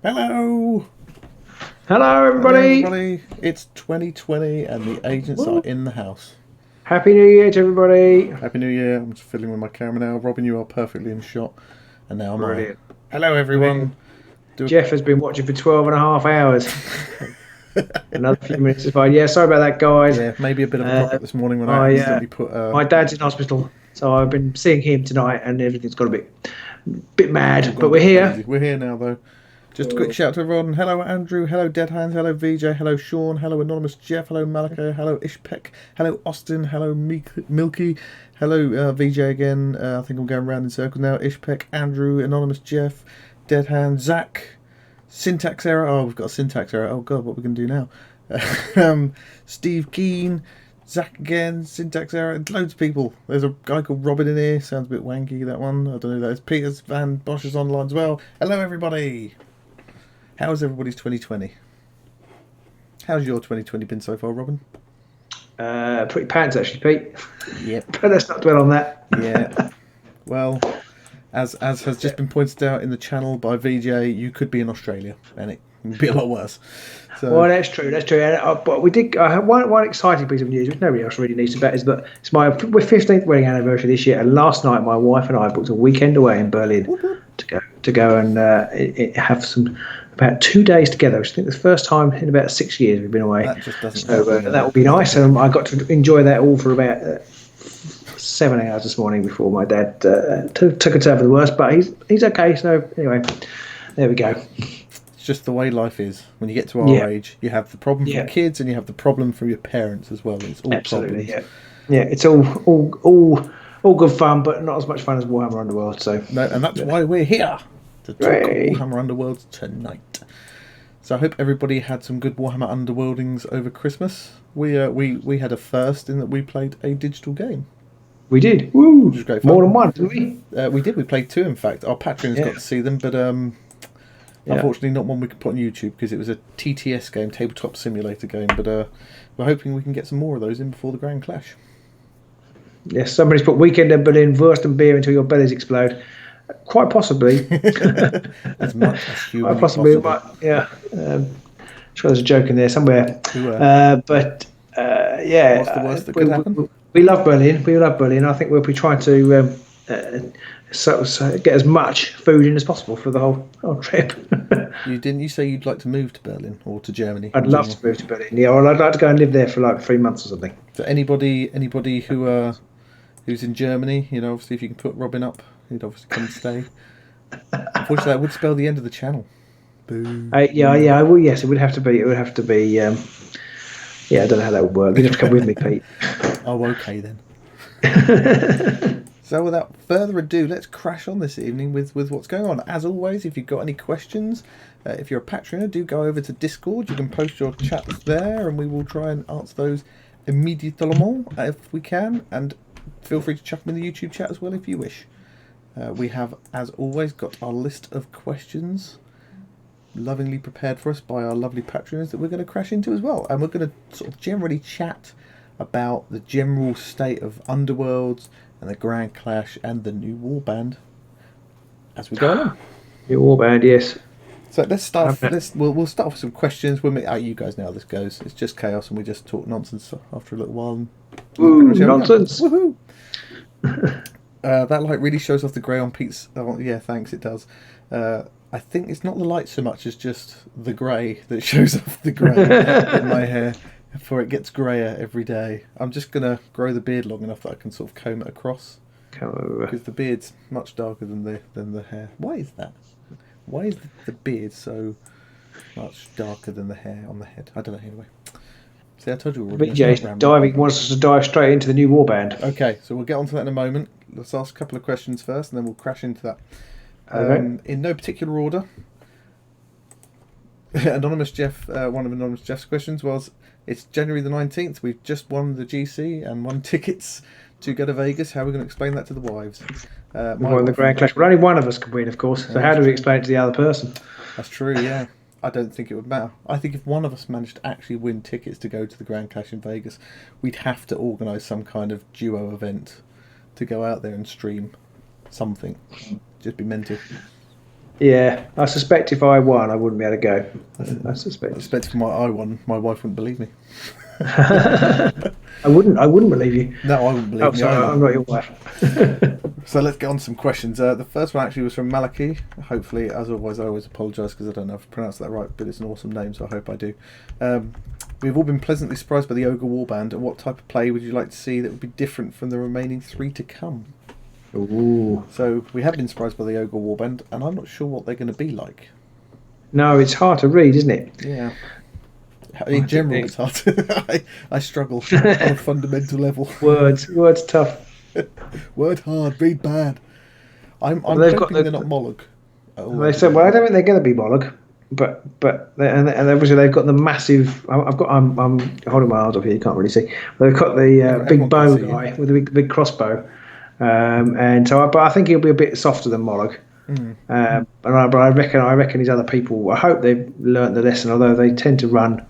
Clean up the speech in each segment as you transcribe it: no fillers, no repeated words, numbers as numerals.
Hello! Hello, Hello, everybody. everybody. It's 2020 and the agents are Woo. in the house. Happy New Year to everybody. Happy New Year. I'm just fiddling with my camera now. Robin, you are perfectly in shot. And now am I. Brilliant. Hello, Brilliant. everyone. Do Jeff has been watching for 12 and a half hours. Another few minutes is fine. Yeah, sorry about that, guys. Yeah, maybe a bit of a cock Uh, up this morning when I my accidentally put. my dad's in hospital, so I've been seeing him tonight, and everything's got a bit All mad. gone a But we're bit here. crazy. We're here now, though. Just a quick shout to everyone. Hello, Andrew. Hello, Dead Hands. Hello, VJ. Hello, Sean. Hello, Anonymous Jeff. Hello, Malika. Hello, Ishpek. Hello, Austin. Hello, Milky. Hello, VJ again. I think I'm going round in circles now. Ishpek, Andrew, Anonymous Jeff, Dead Hands, Zach, Syntax Error. Oh, we've got a syntax error. Oh, God, what are we going to do now? Steve Keen, Zach again, syntax error, loads of people. There's a guy called Robin in here. Sounds a bit wanky, that one. I don't know who that is. Peters Van Bosch is online as well. Hello, everybody. How's everybody's 2020? How's your 2020 been so far, Robin? Pretty pants, actually, Pete. Yep. But let's not dwell on that. Yeah. Well, as has just been pointed out in the channel by VJ, you could be in Australia, and it would be a lot worse. So, Well, that's true. That's true. But we did. I have one exciting piece of news, which nobody else really needs about, is that we're 15th wedding anniversary this year, and last night my wife and I booked a weekend away in Berlin whoop, whoop. to go and have some about 2 days together, which I think is the first time in about 6 years we've been away. That just doesn't So happen, that will be nice, and I got to enjoy that all for about 7 hours this morning before my dad took a turn for the worse. But he's okay. So anyway, there we go. Just the way life is. When you get to our Yeah. age, you have the problem Yeah. from kids and you have the problem from your parents as well. It's all Absolutely, problems. yeah. It's all good fun, but not as much fun as Warhammer Underworld. So, No, and that's why we're here to talk Hooray. Warhammer Underworlds tonight. So I hope everybody had some good Warhammer Underworldings over Christmas. We had a first in that we played a digital game. we did. Woo! Which was great fun. More than one, didn't we? We did. We played two, in fact. Our patrons got to see them, but unfortunately not one we could put on YouTube because it was a TTS game, tabletop simulator game. But we're hoping we can get some more of those in before the Grand Clash. Yes, somebody's put weekend in Berlin, Wurst and beer until your bellies explode. Quite possibly. As much as humanly Quite possibly. possible. Yeah. Sure, there's a joke in there somewhere. But yeah. What's the worst that could happen? We love Berlin. We love Berlin. I think we'll be trying to so get as much food in as possible for the whole trip. You say you'd like to move to Berlin or to Germany? I'd love to move to Berlin. Yeah, or I'd like to go and live there for like 3 months or something. So anybody who's in Germany, obviously if you can put Robin up, he'd obviously come and stay. Unfortunately, that would spell the end of the channel. Boo. Yeah. Well, yes, it would have to be. It would have to be. Yeah, I don't know how that would work. You'd have to come with me, Pete. Oh, okay then. So without further ado, let's crash on this evening with what's going on. As always, if you've got any questions, if you're a patron, do go over to Discord. You can post your chats there, and we will try and answer those immediately if we can. And feel free to chuck them in the YouTube chat as well if you wish. We have, as always, got our list of questions lovingly prepared for us by our lovely patrons that we're going to crash into as well. And we're going to sort of generally chat about the general state of Underworlds and the Grand Clash and the new warband as we go along. New warband, yes. So let's start. We'll start with some questions. We'll make you guys know how this goes. It's just chaos, and we just talk nonsense after a little while. And nonsense! Woohoo! That light really shows off the grey on Pete's. Oh, yeah, thanks. It does. I think it's not the light so much as just the grey that shows off the grey in my hair. For it gets greyer every day. I'm just gonna grow the beard long enough that I can sort of comb it across. Because the beard's much darker than the hair. Why is that? Why is the beard so much darker than the hair on the head? I don't know. Anyway, see, I told you we're wants us to dive straight into the new warband. Okay, so we'll get onto that in a moment. Let's ask a couple of questions first, and then we'll crash into that. In no particular order. Anonymous Jeff, one of Anonymous Jeff's questions was, it's January the 19th, we've just won the GC and won tickets to go to Vegas. How are we going to explain that to the wives? We've won the Grand Clash, but only one of us can win, of course. So how do we explain it to the other person? That's true, yeah. I don't think it would matter. I think if one of us managed to actually win tickets to go to the Grand Clash in Vegas, we'd have to organise some kind of duo event to go out there and stream something. Just be mental. Yeah, I suspect if I won, I wouldn't be able to go. I I suspect. expect if I won, my wife wouldn't believe me. I wouldn't believe you. No, I wouldn't Oh, believe me sorry, either. I'm not your wife. So let's get on to some questions. The first one actually was from Maliki. Hopefully, as always, I always apologise because I don't know if I pronounced that right, but it's an awesome name, so I hope I do. We've all been pleasantly surprised by the Ogre warband. And what type of play would you like to see that would be different from the remaining 3 to come? Ooh. So we have been surprised by the Ogre warband, and I'm not sure what they're going to be like. No, it's hard to read, isn't it? Yeah. In general, it's hard to. I struggle on a fundamental level. Words tough. Word hard, read bad. I'm They've got hoping they're not Mollog at all, they said, actually. well, I don't think they're going to be Bollock, and obviously they've got the massive. I'm holding my arms up here. You can't really see. They've got the Everyone big can bow see you. guy with the big crossbow, and so. But I think he'll be a bit softer than Moloch. But I reckon these other people. I hope they've learnt the lesson. Although they tend to run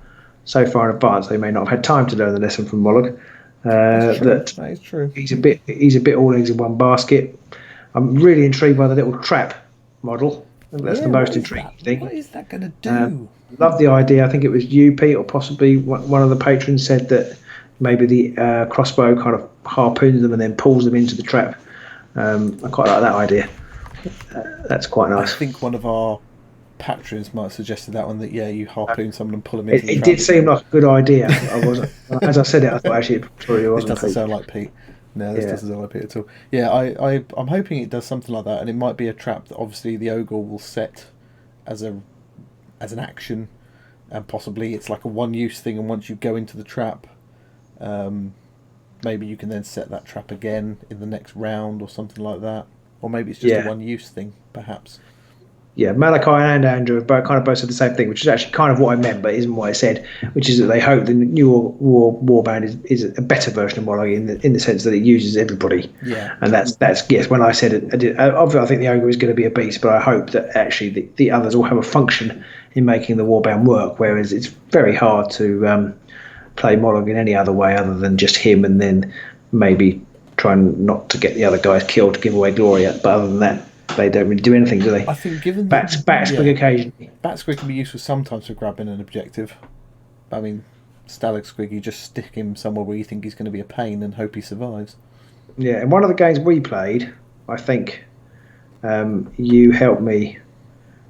so far in advance, they may not have had time to learn the lesson from Moloch. That's true. That That is true. he's a bit all eggs in one basket. I'm really intrigued by the little trap model. I think that's the Yeah, what most is intriguing that? What thing. is that going to Uh, do? love the idea. I think it was you, Pete, or possibly one of the patrons said that maybe the crossbow kind of harpoons them and then pulls them into the trap. I quite like that idea. That's quite I nice. think one of our patrons might have suggested that one, that, yeah, you harpoon someone and pull them into the It trap. did seem like a good idea. I wasn't, as I said it, I thought actually it probably This wasn't doesn't Pete. sound like Pete. No, this Yeah, doesn't sound like Pete at all. Yeah, I'm hoping it does something like that, and it might be a trap that obviously the ogre will set as an action, and possibly it's like a one-use thing, and once you go into the trap, um, maybe you can then set that trap again in the next round or something like that. Or maybe it's just a yeah. one-use thing, perhaps. Yeah, Malachi and Andrew have both said the same thing, which is actually kind of what I meant, but isn't what I said. Which is that they hope the new warband is a better version of Moloch in the sense that it uses everybody, Yeah. and that's yes. When I said it, obviously I think the ogre is going to be a beast, but I hope that actually the others will have a function in making the warband work. Whereas it's very hard to play Moloch in any other way other than just him, and then maybe trying not to get the other guys killed to give away glory. But other than that, they don't really do anything, do they? I think given that, Backswing occasionally. Bat Squig can be useful sometimes for grabbing an objective. I mean, Stalag Squig, you just stick him somewhere where you think he's going to be a pain and hope he survives. Yeah, in one of the games we played, I think you helped me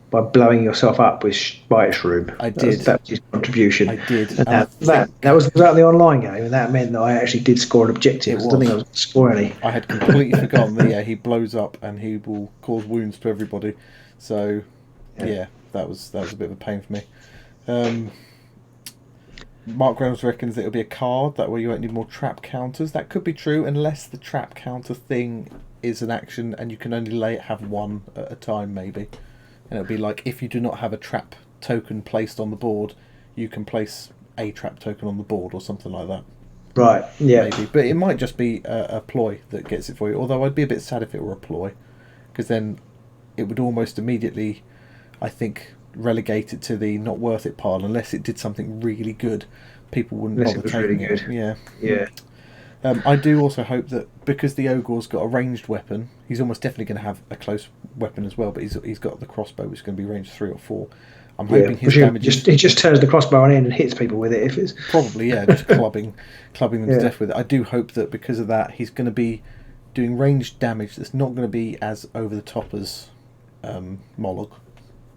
by blowing yourself up with Spider Shroom. I did. That was his contribution. I did. And And I think that was that the online game, and that meant that I actually did score an objective. It I don't think I was. was going to score any. I had completely forgotten that, yeah, he blows up and he will cause wounds to everybody. So, yeah, that was a bit of a pain for me. Mark Reynolds reckons that it'll be a card, that way you won't need more trap counters. That could be true unless the trap counter thing is an action and you can only have one at a time, maybe. And it'll be like, if you do not have a trap token placed on the board, you can place a trap token on the board or something like that. Right, yeah. Maybe. But it might just be a ploy that gets it for you. Although I'd be a bit sad if it were a ploy, because then it would almost immediately, I think, relegate it to the not worth it pile. Unless it did something really good, people wouldn't Unless bother it was really taking good. it. Yeah. Yeah. I do also hope that because the ogre's got a ranged weapon, he's almost definitely going to have a close weapon as well. But he's got the crossbow, which is going to be range 3 or 4. I'm hoping his damage he just turns the crossbow on end and hits people with it if it's probably, yeah, just clubbing them to Yeah. death with it. I do hope that because of that, he's going to be doing ranged damage that's not going to be as over the top as Moloch,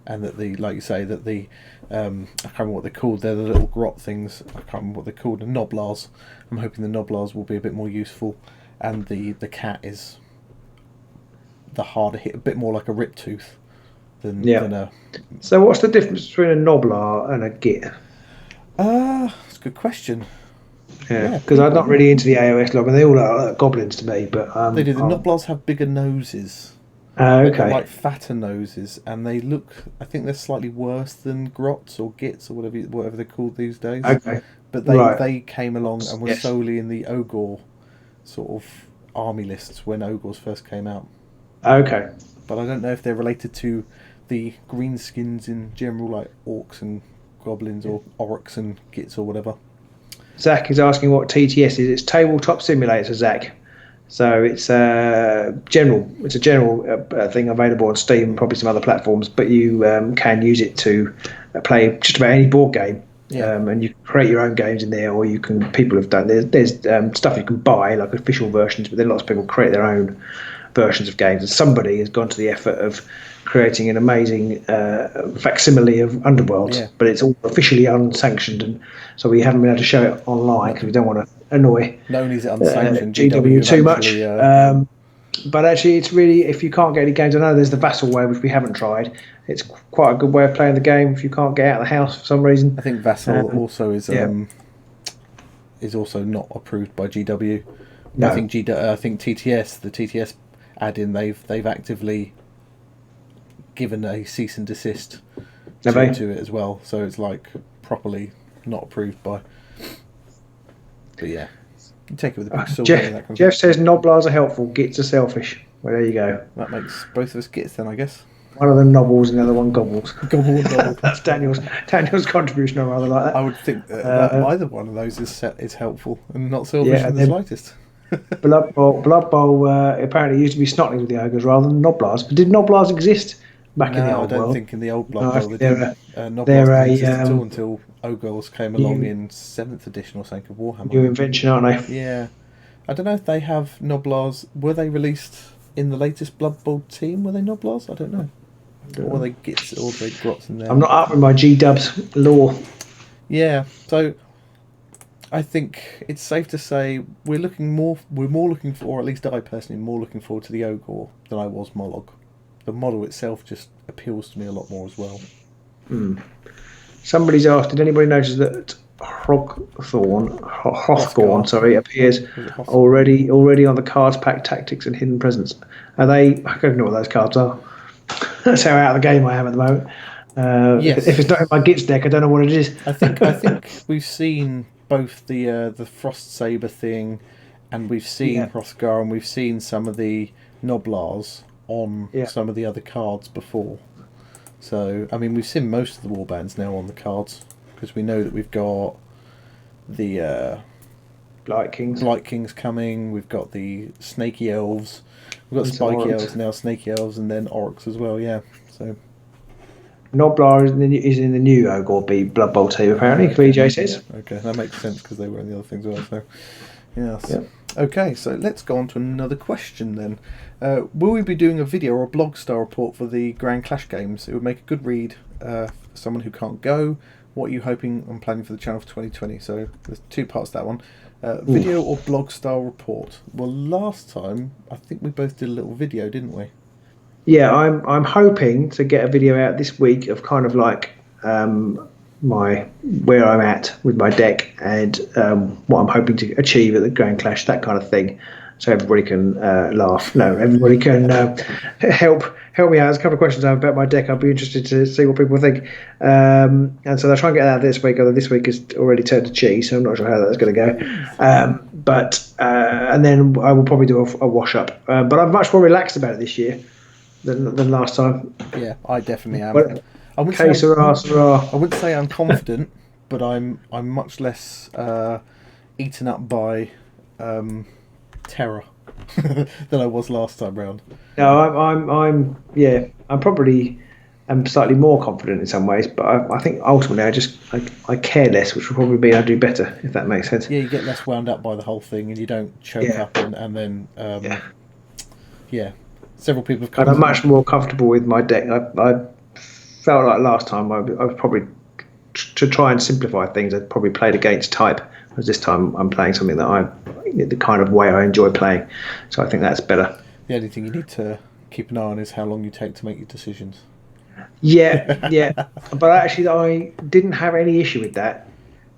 and that the, like you say, that the I can't remember what they're called. They're the little grot things. I can't remember what they're called. The Noblars. I'm hoping the Noblars will be a bit more useful, and the cat is the harder hit, a bit more like a Rip Tooth than a. So what's the difference between a Noblar and a Git? That's a good question. Yeah, because I'm not really into the AOS log, and they all are like goblins to me. But They do. The Noblars have bigger noses. Okay. They're like fatter noses, and they look. I think they're slightly worse than grots or gits or whatever they're called these days. Okay. But Right. they came along and were Yes. solely in the Ogor sort of army lists when Ogors first came out. Okay. But I don't know if they're related to the greenskins in general, like orcs and goblins, or orcs and gits or whatever. Zach is asking what TTS is. It's Tabletop Simulator, Zach. So it's general. It's a general thing available on Steam and probably some other platforms. But you can use it to play just about any board game. Yeah. And you can create your own games in there, or you can. People have done. There's stuff you can buy, like official versions, but then lots of people create their own versions of games. And somebody has gone to the effort of creating an amazing facsimile of Underworlds, Yeah. but it's all officially unsanctioned, and so we haven't been able to show it online because we don't want to annoy Not only is it unsanctioned, GW too much. actually, But actually, it's really, if you can't get any games, I know there's the Vassal way, which we haven't tried. It's quite a good way of playing the game if you can't get out of the house for some reason. I think Vassal also yeah. is also not approved by GW. No. I think TTS, the TTS add-in, they've actively given a cease and desist to it as well. So it's like properly not approved by. But yeah, you take it with a big sword. Jeff says Noblars are helpful, gits are selfish. Well, there you go. That makes both of us gits then, I guess. One of them nobbles and the other one gobbles. Gobble and gobble. That's Daniel's contribution, or rather like that. I would think that either one of those is helpful and not selfish in the slightest. Blood Bowl apparently used to be Snotlings with the ogres rather than Noblars. But did Noblars exist back in the old world? I don't think in the old Blood Bowl Noblars didn't exist at all until Ogres came along in 7th edition or something of Warhammer. New invention, aren't they? Yeah. I don't know if they have Noblars. Were they released in the latest Blood Bowl team? Were they Noblars? I don't know. Or were they Gits or they Grots in there? I'm not up with my G-dubs lore. Yeah, so I think it's safe to say we're more looking for, or at least I personally, more looking forward to the Ogor than I was Mollog. The model itself just appeals to me a lot more as well. Somebody's asked, did anybody notice that Hrothgorn appears already on the cards pack tactics and hidden presence? Are they? I don't know what those cards are. That's how out of the game I am at the moment. Yes. If it's not in my Gits deck, I don't know what it is. I think we've seen both the Frost Saber thing, and we've seen Hrothgar, and we've seen some of the Noblars on some of the other cards before. So I mean, we've seen most of the warbands now on the cards because we know that we've got the Blight Kings coming. We've got the Snaky Elves. We've got Spiky Elves now, Snaky Elves, and then Orcs as well. Yeah, so Noblar is in the new Ogor Blood Bowl team apparently. VJ says. Okay, that makes sense because they were in the other things as well. So yes. Yep. Okay, so let's go on to another question then. Will we be doing a video or a blog style report for the Grand Clash games? It would make a good read for someone who can't go. What are you hoping and planning for the channel for 2020? So there's two parts to that one. Video or blog style report? Well, last time I think we both did a little video, didn't we? Yeah, I'm hoping to get a video out this week of kind of like where I'm at with my deck and what I'm hoping to achieve at the Grand Clash, that kind of thing. So everybody can laugh. No, everybody can help me out. There's a couple of questions I have about my deck. I'd be interested to see what people think. And so they'll try and get that out this week, although this week is already turned to cheese, so I'm not sure how that's going to go. And then I will probably do a wash-up. But I'm much more relaxed about it this year than last time. Yeah, I definitely am. But, I wouldn't say I'm confident, but I'm much less eaten up by terror than I was last time round. No, I'm probably slightly more confident in some ways, but I think ultimately I care less, which will probably mean I do better, if that makes sense. Yeah, you get less wound up by the whole thing, and you don't choke up, and then several people have come. And I'm much more comfortable with my deck. I felt like last time I was probably to try and simplify things. I probably played against type, whereas this time I'm playing something that the kind of way I enjoy playing. So I think that's better. The only thing you need to keep an eye on is how long you take to make your decisions. Yeah. But actually, I didn't have any issue with that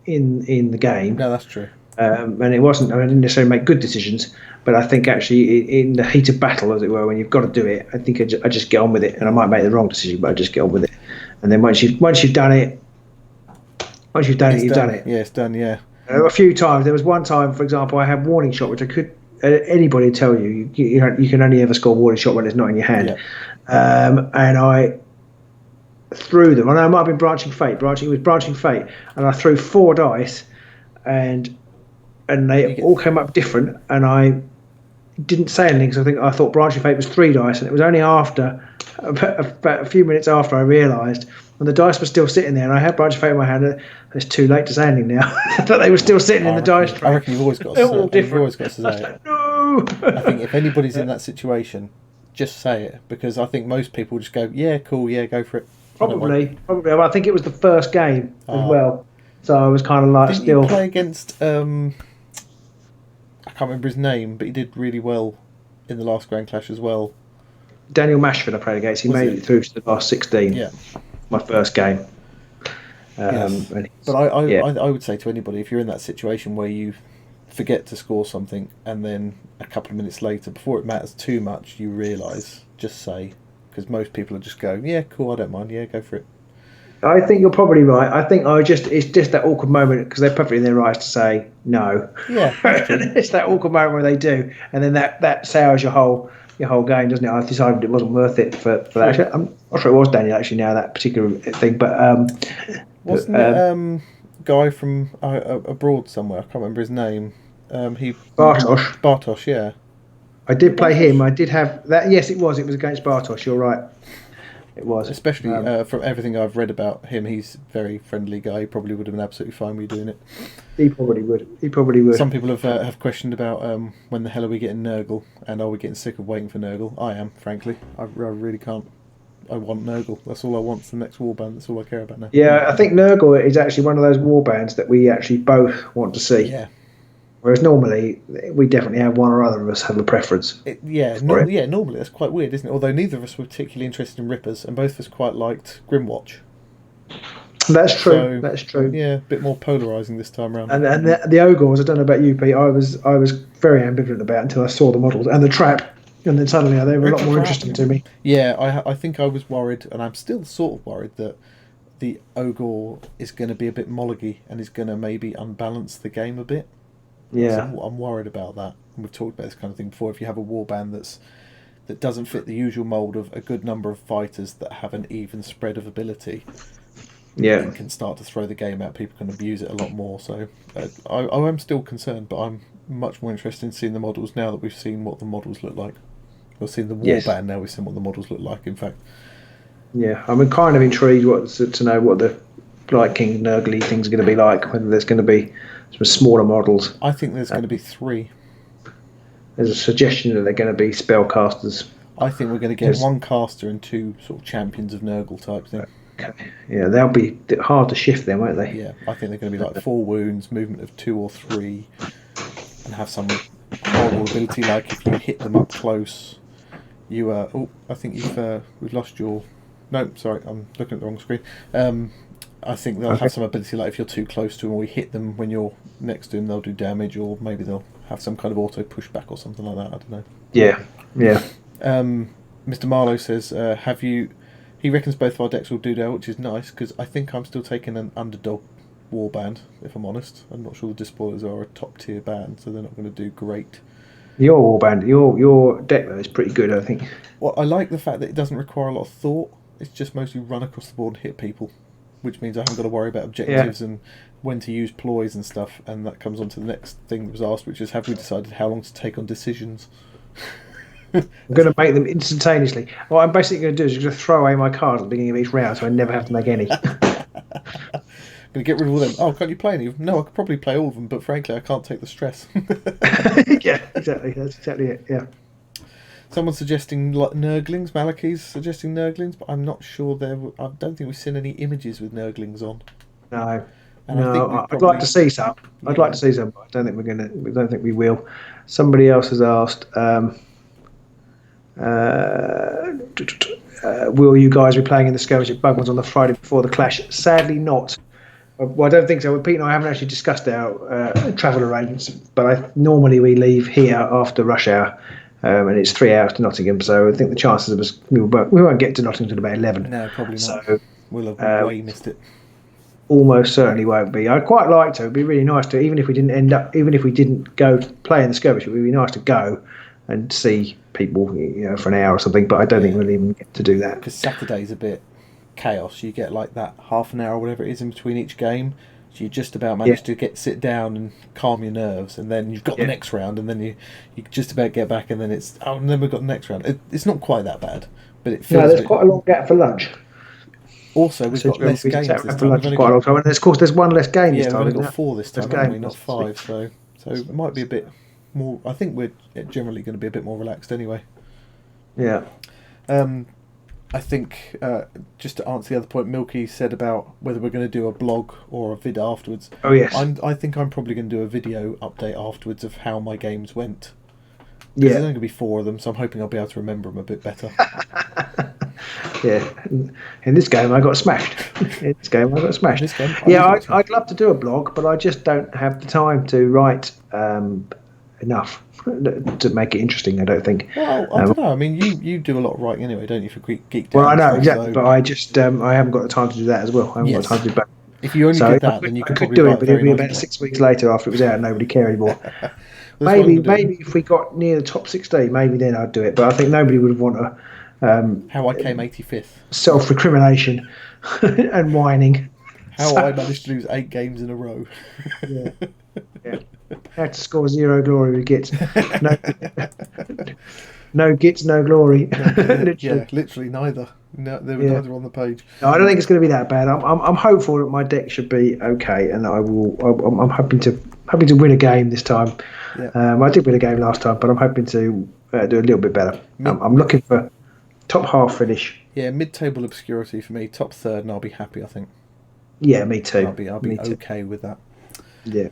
in the game. No, that's true. And it wasn't. I didn't necessarily make good decisions, but I think actually in the heat of battle, as it were, when you've got to do it, I think I just get on with it, and I might make the wrong decision, but I just get on with it. And then once you've done it, you've done it. Yeah, it's done. Yeah. A few times. There was one time, for example, I had warning shot, which I could anybody tell you can only ever score warning shot when it's not in your hand. Yeah. And I threw them. I know it might have been branching fate, and I threw 4 dice, and they all came up different, and I didn't say anything because I thought Branch of Fate was 3 dice, and it was only after about a few minutes after I realised when the dice were still sitting there, and I had Branch of Fate in my hand. It's too late to say anything now. That they were still sitting in the dice tray. I reckon you've always got They're to all say, you've different. always got to say it. Like, no. I think if anybody's in that situation, just say it, because I think most people just go, yeah, cool, yeah, go for it. Probably. I think it was the first game as well, so I was kind of like Didn't still. you play against? I can't remember his name, but he did really well in the last Grand Clash as well. Daniel Mashford I played against. He made it through to the last 16. Yeah. My first game. Yes. But I would say to anybody, if you're in that situation where you forget to score something and then a couple of minutes later, before it matters too much, you realise, just say. Because most people will just go, yeah, cool, I don't mind, yeah, go for it. I think you're probably right. I think it's just that awkward moment because they're perfectly in their rights to say no. Yeah, it's that awkward moment where they do, and then that sours your whole game, doesn't it? I decided it wasn't worth it for that. Actually, I'm not sure it was Daniel actually now that particular thing, but wasn't it guy from abroad somewhere? I can't remember his name. Bartosz, yeah. I did play him. I did have that. Yes, it was. It was against Bartosz. You're right. It was. Especially from everything I've read about him, he's a very friendly guy. He probably would have been absolutely fine with you doing it. He probably would. Some people have questioned about when the hell are we getting Nurgle, and are we getting sick of waiting for Nurgle? I am, frankly. I really can't. I want Nurgle. That's all I want. It's the next warband. That's all I care about now. Yeah, I think Nurgle is actually one of those warbands that we actually both want to see. Yeah. Whereas normally, we definitely have one or other of us have a preference. Normally that's quite weird, isn't it? Although neither of us were particularly interested in Rippers, and both of us quite liked Grimwatch. That's true. That's true. Yeah, a bit more polarising this time around. And the Ogors, I don't know about you, Pete. I was very ambivalent about it until I saw the models and the trap, and then suddenly they were a lot more interesting to me. Yeah, I think I was worried, and I'm still sort of worried that the Ogor is going to be a bit molligy and is going to maybe unbalance the game a bit. Yeah, so I'm worried about that. And we've talked about this kind of thing before. If you have a warband that doesn't fit the usual mould of a good number of fighters that have an even spread of ability, it can start to throw the game out. People can abuse it a lot more. So I am still concerned, but I'm much more interested in seeing the models now that we've seen what the models look like. We've seen the warband now. We've seen what the models look like. In fact, yeah, I'm kind of intrigued to know what the Blight King Nurgly thing's going to be like. Whether there's going to be some smaller models. I think there's going to be 3. There's a suggestion that they're going to be spellcasters. I think we're going to get 1 caster and 2 sort of champions of Nurgle type thing. Okay. Yeah, they'll be hard to shift then, won't they? Yeah, I think they're going to be like 4 wounds, movement of 2 or 3, and have some horrible ability like if you hit them up close, you I think we've lost your. No, sorry, I'm looking at the wrong screen. I think they'll have some ability like if you're too close to them or you hit them when you're next to them, they'll do damage, or maybe they'll have some kind of auto pushback or something like that. I don't know. Yeah. Mr. Marlowe says, "Have you?" He reckons both of our decks will do that, which is nice because I think I'm still taking an underdog warband. If I'm honest, I'm not sure the Despoilers are a top tier band, so they're not going to do great. Your warband, your deck though is pretty good, I think. Well, I like the fact that it doesn't require a lot of thought. It's just mostly run across the board and hit people, which means I haven't got to worry about objectives and when to use ploys and stuff. And that comes on to the next thing that was asked, which is, have we decided how long to take on decisions? I'm going to make them instantaneously. What I'm basically going to do is just throw away my cards at the beginning of each round so I never have to make any. Going to get rid of all them. Oh, can't you play any of them? No, I could probably play all of them, but frankly I can't take the stress. Yeah, exactly. That's exactly it, yeah. Someone's suggesting like Nurglings. Malachi's suggesting Nurglings, but I'm not sure I don't think we've seen any images with Nurglings on. No. And I'd like to see some. I'd like to see some, but I don't think we're gonna. We don't think we will. Somebody else has asked, will you guys be playing in the skirmish at Bugman's on the Friday before the clash? Sadly, not. Well, I don't think so. Pete and I haven't actually discussed our travel arrangements, but normally we leave here after rush hour. And it's 3 hours to Nottingham, so I think the chances of us we won't get to Nottingham until about 11. No, probably not. So we'll have way missed it. Almost certainly won't be. I'd quite like to. It'd be really nice to, even if we didn't go play in the skirmish, it would be nice to go and see people, for an hour or something. But I don't think we'll even get to do that. Because Saturday's a bit chaos. You get like that half an hour or whatever it is in between each game, So you just about manage to sit down and calm your nerves, and then you've got the next round, and then you just about get back, and then and then we've got the next round. It's not quite that bad, but it feels. No, there's quite a long gap for lunch. Also, we've got less games this time. We've only quite a long time, and of course, there's one less game this time. Yeah, we've only got 4 this time, haven't we? Not 5. So it might be a bit more. I think we're generally going to be a bit more relaxed anyway. Yeah. I think, just to answer the other point Milky said about whether we're going to do a blog or a vid afterwards. Oh, yes. I think I'm probably going to do a video update afterwards of how my games went. Yeah. There's only going to be 4 of them, so I'm hoping I'll be able to remember them a bit better. Yeah. In this game, I got smashed. I'd love to do a blog, but I just don't have the time to write enough to make it interesting, I don't think. Well, I don't know. I mean, you do a lot of writing anyway, don't you, for Geek Down? Well, I know, exactly, so... but I just I haven't got the time to do that as well. I haven't got the time to do both. If you only did that, then you could probably do it, but it would be about 6 weeks later after it was out and nobody cared anymore. maybe if we got near the top 16, maybe then I'd do it, but I think nobody would want to... how I came 85th. Self-recrimination and whining. How I managed to lose 8 games in a row. Yeah. Had to score 0 glory with gits. No gits, no glory. Literally neither. No, they were neither on the page. No, I don't think it's going to be that bad. I'm hopeful that my deck should be okay, and I'm hoping to win a game this time. Yeah. I did win a game last time, but I'm hoping to do a little bit better. I'm looking for top half finish. Yeah, mid-table obscurity for me, top third, and I'll be happy, I think. Yeah, me too. I'll be okay with that. Yeah.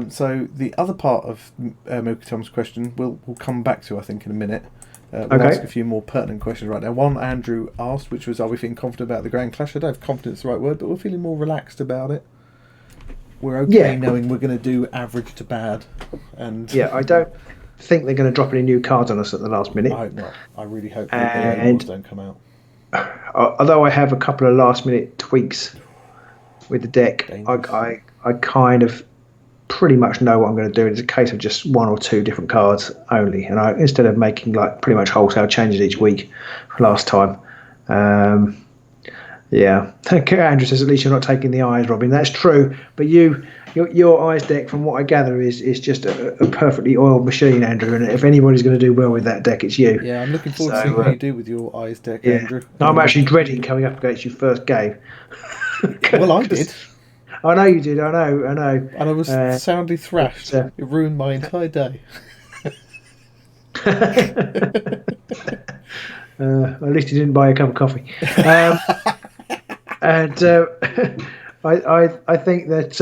So the other part of Milky Tom's question we'll come back to, I think, in a minute. We'll ask a few more pertinent questions right now. One Andrew asked, which was, are we feeling confident about the Grand Clash? I don't know if confidence is the right word, but we're feeling more relaxed about it. We're okay knowing we're going to do average to bad. And I don't think they're going to drop any new cards on us at the last minute. I hope not. I really hope that the Ogors don't come out. Although I have a couple of last minute tweaks with the deck, I kind of pretty much know what I'm going to do. It's a case of just 1 or 2 different cards only, and instead of making like pretty much wholesale changes each week last time. Andrew says at least you're not taking the eyes, Robin. That's true, but your eyes deck, from what I gather, is just a perfectly oiled machine, Andrew. And if anybody's going to do well with that deck, it's you. Yeah, I'm looking forward to seeing what you do with your eyes deck, Andrew. I'm actually dreading coming up against your first game. Well, I did. I know you did. I know. And I was soundly thrashed. It ruined my entire day. At least you didn't buy a cup of coffee. I think that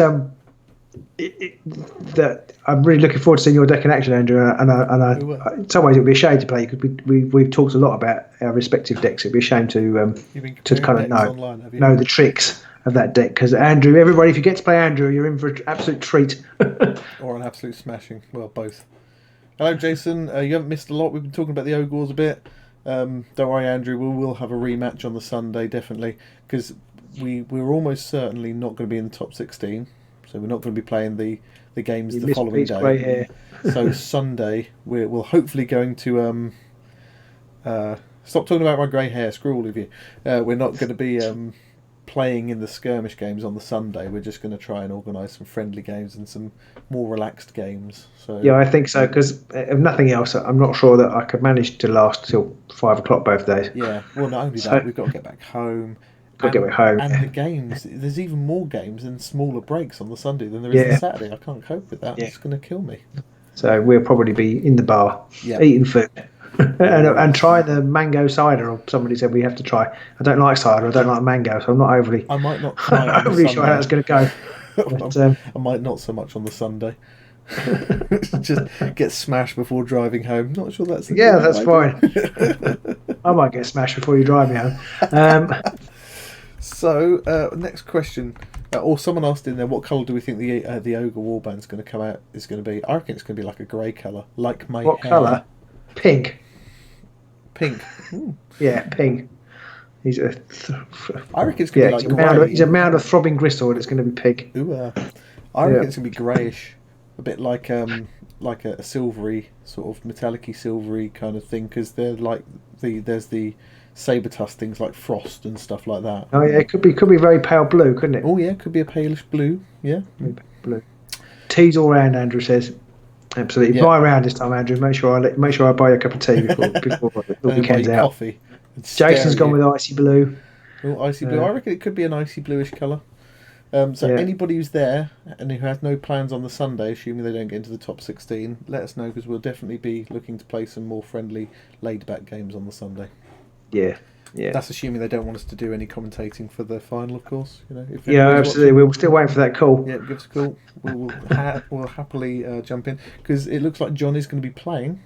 that I'm really looking forward to seeing your deck in action, Andrew. And in some ways it would be a shame to play because we've talked a lot about our respective decks. It'd be a shame to kind of know the tricks of that deck, because Andrew, everybody, if you get to play Andrew, you're in for an absolute treat. Or an absolute smashing. Well, both. Hello, Jason. You haven't missed a lot. We've been talking about the Ogors a bit. Don't worry, Andrew. We'll have a rematch on the Sunday, definitely, because we're almost certainly not going to be in the top 16, so we're not going to be playing the games the following day. So Sunday, we're hopefully going to stop talking about my grey hair. Screw all of you. We're not going to be playing in the skirmish games on the Sunday. We're just going to try and organise some friendly games and some more relaxed games. So I think so, because if nothing else, I'm not sure that I could manage to last till 5 o'clock both days. Yeah, well, not only that, we've got to get back home. And the games, there's even more games and smaller breaks on the Sunday than there is on Saturday. I can't cope with that. It's going to kill me. So we'll probably be in the bar eating food. and try the mango cider. Or somebody said we have to try. I don't like cider. I don't like mango, so I'm not overly. I might not try. I'm overly sure how that's going to go. But, I might not so much on the Sunday. Just get smashed before driving home. Not sure that's. That's fine. I might get smashed before you drive me home. So next question. Or someone asked in there, what colour do we think the Ogor warband is going to come out? Is going to be? I reckon it's going to be like a grey colour, like my hair. What colour? Pink. Ooh. Yeah, pink. I reckon it's going to be like grey. He's a mound of throbbing gristle, and it's going to be pink. Ooh, I reckon it's going to be greyish, a bit like a silvery, sort of metallic-y, silvery kind of thing, because they're like there's the saber-tusk things like frost and stuff like that. Oh yeah, it could be very pale blue, couldn't it? Oh yeah, could be a palish blue. Yeah. Very pale blue. Teas all round, Andrew says. Absolutely. Yeah. Buy around this time, Andrew. Make sure I buy you a cup of tea before the And then buy weekend's you out. coffee. And Jason's stare gone at with you. icy blue. Oh, icy blue. I reckon it could be an icy bluish colour. So Yeah. anybody who's there and who has no plans on the Sunday, assuming they don't get into the top 16, let us know, because we'll definitely be looking to play some more friendly, laid-back games on the Sunday. Yeah. Yeah. That's assuming they don't want us to do any commentating for the final, of course. You know, if Yeah, anybody's absolutely. watching, We're still waiting for that call. yeah, give us a call. We'll happily jump in, because it looks like John is going to be playing.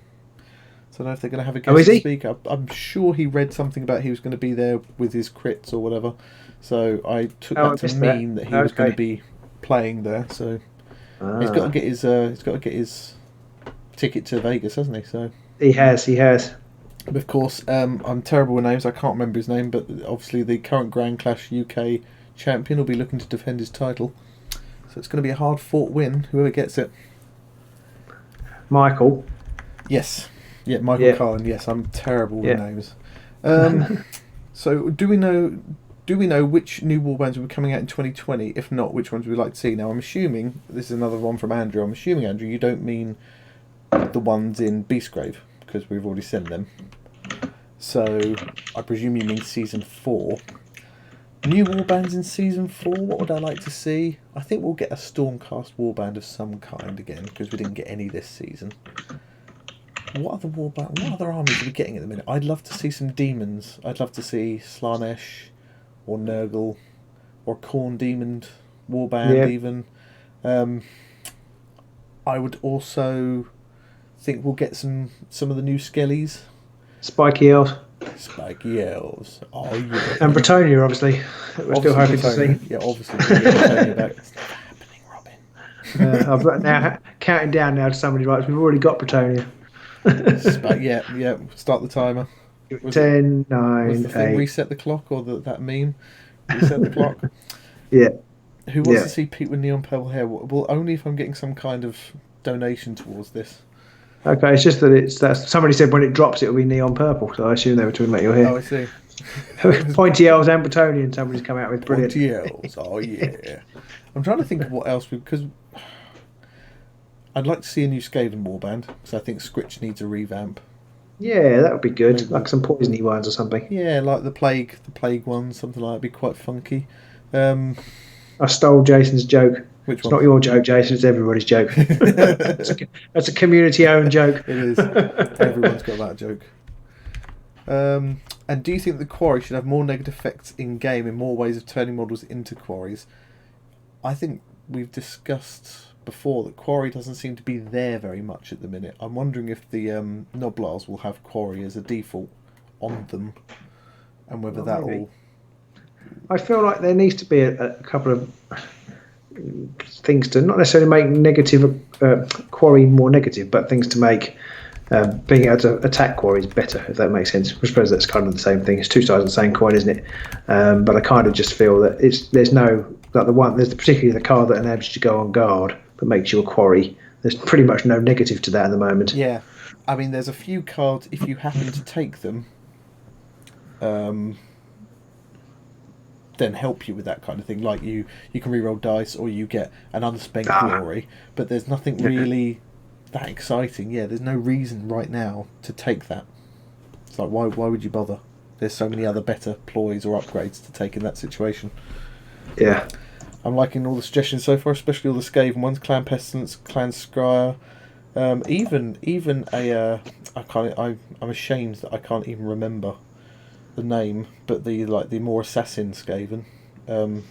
So I don't know if they're going to have a Oh, is guest he? speaker. I'm sure he read something about he was going to be there with his crits or whatever. So I took Oh, I that to missed that. mean that he was going to Okay. be playing there. So he's got to get his ticket to Vegas, hasn't he? So He has. but of course, I'm terrible with names. I can't remember his name, but obviously the current Grand Clash UK champion will be looking to defend his title. So it's going to be a hard-fought win, whoever gets it. Michael. Yes. Yeah, Michael Yeah. Cullen. Yes, I'm terrible with Yeah. names. So do we know which new warbands will be coming out in 2020? If not, which ones we'd like to see? Now, I'm assuming, this is another one from Andrew, I'm assuming, Andrew, you don't mean the ones in Beastgrave, because we've already sent them. So I presume you mean Season 4. New warbands in Season 4, what would I like to see? I think we'll get a Stormcast warband of some kind again, because we didn't get any this season. What other armies are we getting at the minute? I'd love to see some demons. I'd love to see Slanesh or Nurgle or Khorne Demon warband Yeah. even. I would also think we'll get some of the new Skellies. Spiky Elves. Spiky Elves. Oh yeah. And Bretonia, obviously. We're still hoping to see. Yeah, obviously we'll get Bretonia back. It's never happening, Robin. I've got now counting down now to somebody writes, we've already got Bretonia. Yeah. Start the timer. 10, Was 9, the thing 8. reset the clock, or that meme? Reset the clock. Yeah. Who wants Yeah. to see Pete with neon purple hair? Well, only if I'm getting some kind of donation towards this. Okay, it's just that somebody said when it drops it'll be neon purple, so I assume they were talking about your Oh, I hair. see. Pointy Elves and Bretonian somebody's come out with. Brilliant. Pointy elves. Oh yeah. I'm trying to think of what else because I'd like to see a new Skaven warband, because I think Scritch needs a revamp. Yeah, that would be good. Maybe. Like some poisony ones or something. Yeah, like the plague one, something like that'd be quite funky. I stole Jason's joke. Which It's one? not your joke, Jason. It's everybody's joke. That's a community-owned joke. It is. Everyone's got that joke. And do you think the quarry should have more negative effects in game in more ways of turning models into quarries? I think we've discussed before that quarry doesn't seem to be there very much at the minute. I'm wondering if the Noblars will have quarry as a default on them, and whether Well, that maybe. will. I feel like there needs to be a couple of things to not necessarily make negative quarry more negative, but things to make being able to attack quarries better, if that makes sense. I suppose that's kind of the same thing. It's two sides of the same coin, isn't it? But I kind of just feel that there's particularly the card that enables you to go on guard but makes you a quarry. There's pretty much no negative to that at the moment. Yeah, I mean, there's a few cards if you happen to take them. Then help you with that kind of thing, like you can reroll dice, or you get an unspent glory, but there's nothing really that exciting. Yeah, there's no reason right now to take that. It's like, why would you bother? There's so many other better ploys or upgrades to take in that situation. Yeah. I'm liking all the suggestions so far, especially all the Skaven ones: Clan Pestilence, Clan Scryer, even a I'm ashamed that I can't even remember the name, but the more assassin Skaven. Eshin?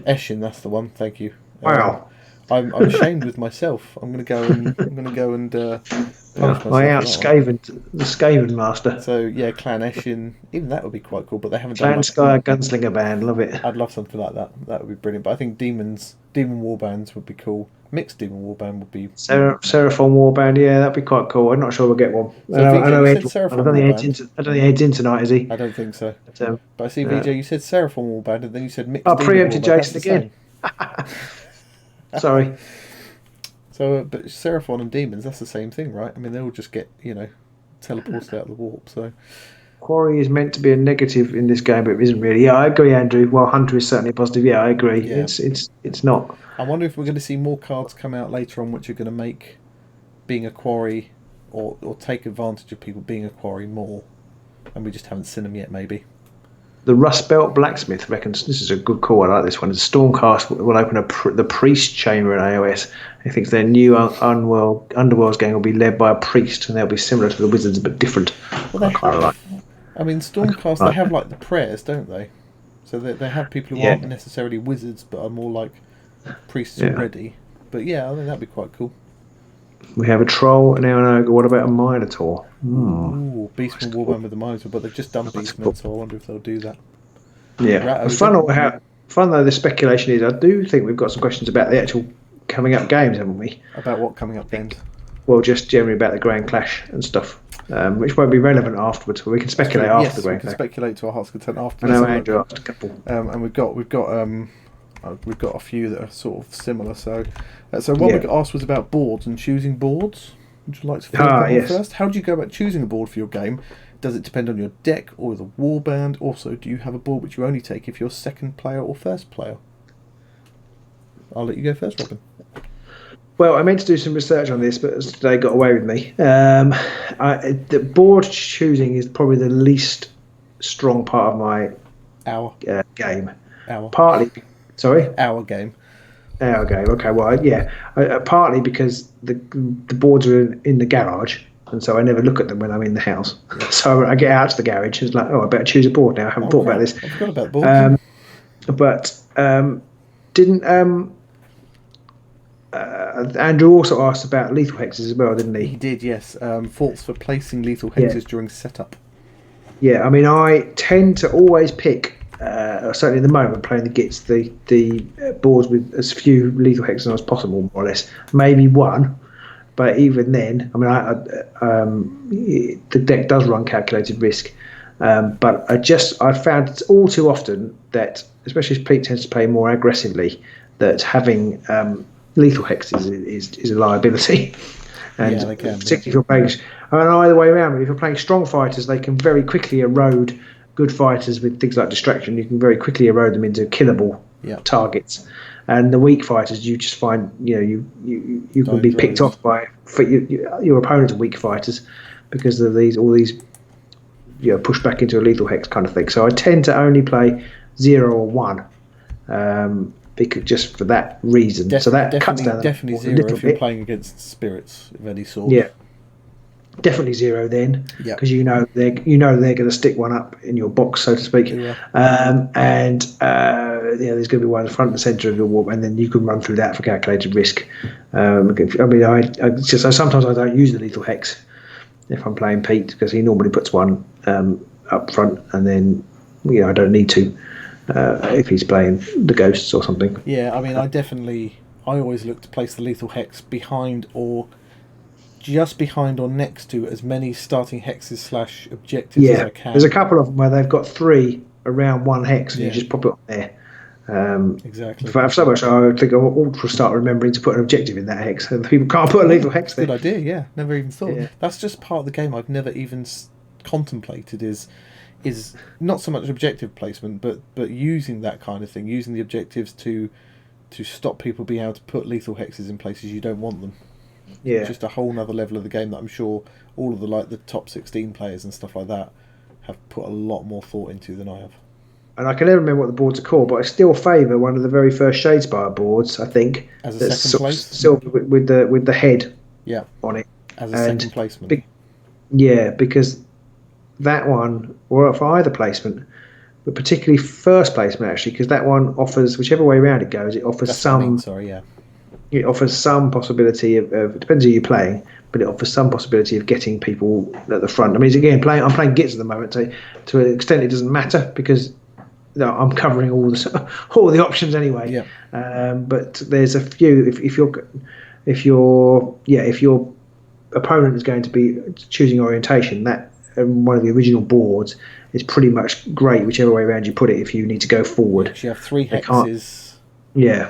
Eshin, that's the one. Thank you. Wow. I'm ashamed with myself. I'm gonna go and punish myself. I out for that one. Skaven, the Skaven master. So yeah, Clan Eshin. Even that would be quite cool, but they haven't Clan done. Sky Gunslinger band, love it. I'd love something like that. That would be brilliant. But I think demon warbands would be cool. Mixed demon warband would be. Seraphon warband, yeah, that'd be quite cool. I'm not sure we'll get one. So I VJ, know you Ed, said I Seraphon don't think warband. Ed's in tonight, is he? I don't think so. But, But I see VJ. You said Seraphon warband, and then you said mixed. I demon preempted warband. Jason again. Sorry. So, but Seraphon and demons, that's the same thing, right? I mean, they all just get, teleported out of the warp. So, Quarry is meant to be a negative in this game, but it isn't really. Yeah, I agree, Andrew. While Hunter is certainly a positive, yeah, I agree. Yeah. It's not. I wonder if we're going to see more cards come out later on which are going to make being a quarry or take advantage of people being a quarry more, and we just haven't seen them yet, maybe. The Rust Belt Blacksmith reckons this is a good call. I like this one. The Stormcast will open the Priest Chamber in AOS. He thinks their new Underworlds game will be led by a priest, and they'll be similar to the Wizards but different. Well, they kind of like. I mean, Stormcast, they have like the prayers, don't they? So they have people who aren't necessarily wizards but are more like priests already. But yeah, I think that'd be quite cool. We have a troll and now an ogre. What about a Minotaur? Ooh, Beastman Warband with the Minotaur, but they've just done Beastman, so I wonder if they'll do that. Yeah, fun though the speculation is. I do think we've got some questions about the actual coming up games, haven't we? About what coming up games? Well, just generally about the Grand Clash and stuff, which won't be relevant afterwards. But we can speculate after the Grand Clash. We can speculate to our heart's content after. I know Andrew asked a couple, and we've got a few that are sort of similar. So what we got asked was about boards and choosing boards. Would you like to field that first? How do you go about choosing a board for your game? Does it depend on your deck or the warband? Also, do you have a board which you only take if you're second player or first player? I'll let you go first, Robin. Well, I meant to do some research on this, but they got away with me. The board choosing is probably the least strong part of my game. Partly, sorry? Our game. Our game. Okay, well, yeah. Partly because the boards are in the garage, and so I never look at them when I'm in the house. Yeah. So I get out to the garage, and it's like, I better choose a board now. I haven't thought about this. I forgot about boards. But didn't... Andrew also asked about lethal hexes as well, didn't he? He did, yes. Faults for placing lethal hexes during setup. Yeah, I mean, I tend to always pick, certainly at the moment, playing the Gits, the boards with as few lethal hexes as possible, more or less. Maybe one, but even then, I mean, the deck does run calculated risk. But I've found it's all too often that, especially as Pete tends to play more aggressively, that having lethal hexes is a liability. And they can, particularly if you're playing, either way around, but if you're playing strong fighters, they can very quickly erode good fighters with things like distraction. You can very quickly erode them into killable targets. And the weak fighters, you just find, you can be picked off by your opponent's weak fighters because of all these push back into a lethal hex kind of thing. So I tend to only play 0 or 1. Because just for that reason, so that cuts down definitely 0 if you're playing against spirits of any sort. Yeah, definitely 0 then, because they're going to stick one up in your box, so to speak. And there's going to be one in the front and centre of your warp, and then you can run through that for calculated risk. I mean, sometimes I don't use the lethal hex if I'm playing Pete because he normally puts one up front, and then I don't need to. If he's playing the ghosts or something. Yeah, I mean, I always look to place the lethal hex behind or just behind or next to as many starting hexes / objectives as I can. There's a couple of them where they've got 3 around one hex and you just pop it on there. Exactly. If I have so much, I think I ought to start remembering to put an objective in that hex. And people can't put a lethal hex there. Good idea, yeah. Never even thought. Yeah. That's just part of the game I've never even contemplated is not so much objective placement, but using that kind of thing, using the objectives to stop people being able to put lethal hexes in places you don't want them. Yeah, it's just a whole nother level of the game that I'm sure all of the top 16 players and stuff like that have put a lot more thought into than I have. And I can never remember what the boards are called, but I still favour one of the very first Shadespire boards. I think as a second place, silver with the head on it as a second placement. Because that one, or for either placement, but particularly first placement actually, because that one offers, whichever way around it goes, it offers It offers some possibility of it depends who you're playing, but it offers some possibility of getting people at the front. I mean, again, I'm playing Gits at the moment, so to an extent it doesn't matter because I'm covering all the options anyway. Yeah. But there's a few. If your opponent is going to be choosing orientation, that one of the original boards is pretty much great whichever way around you put it if you need to go forward. You have 3 hexes,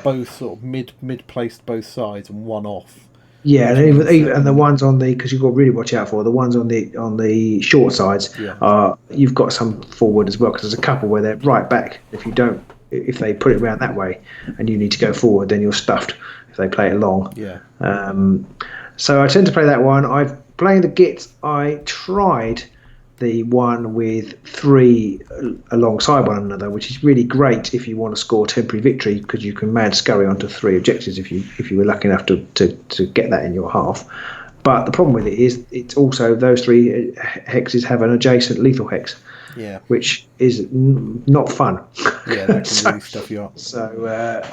both sort of mid placed both sides and one off. Yeah, which and means even and the ones on the, because you've got to really watch out for the ones on the short sides. yeah, You've got some forward as well, because there's a couple where they're right back. If they put it around that way, and you need to go forward, then you're stuffed. If they play it long, yeah, so I tend to play that one. I've playing the Git. I tried the one with three alongside one another, which is really great if you want to score temporary victory, because you can mad scurry onto three objectives if you were lucky enough to get that in your half. But the problem with it is it's also those three hexes have an adjacent lethal hex, yeah, which is not fun. yeah. That can so really stuff you up.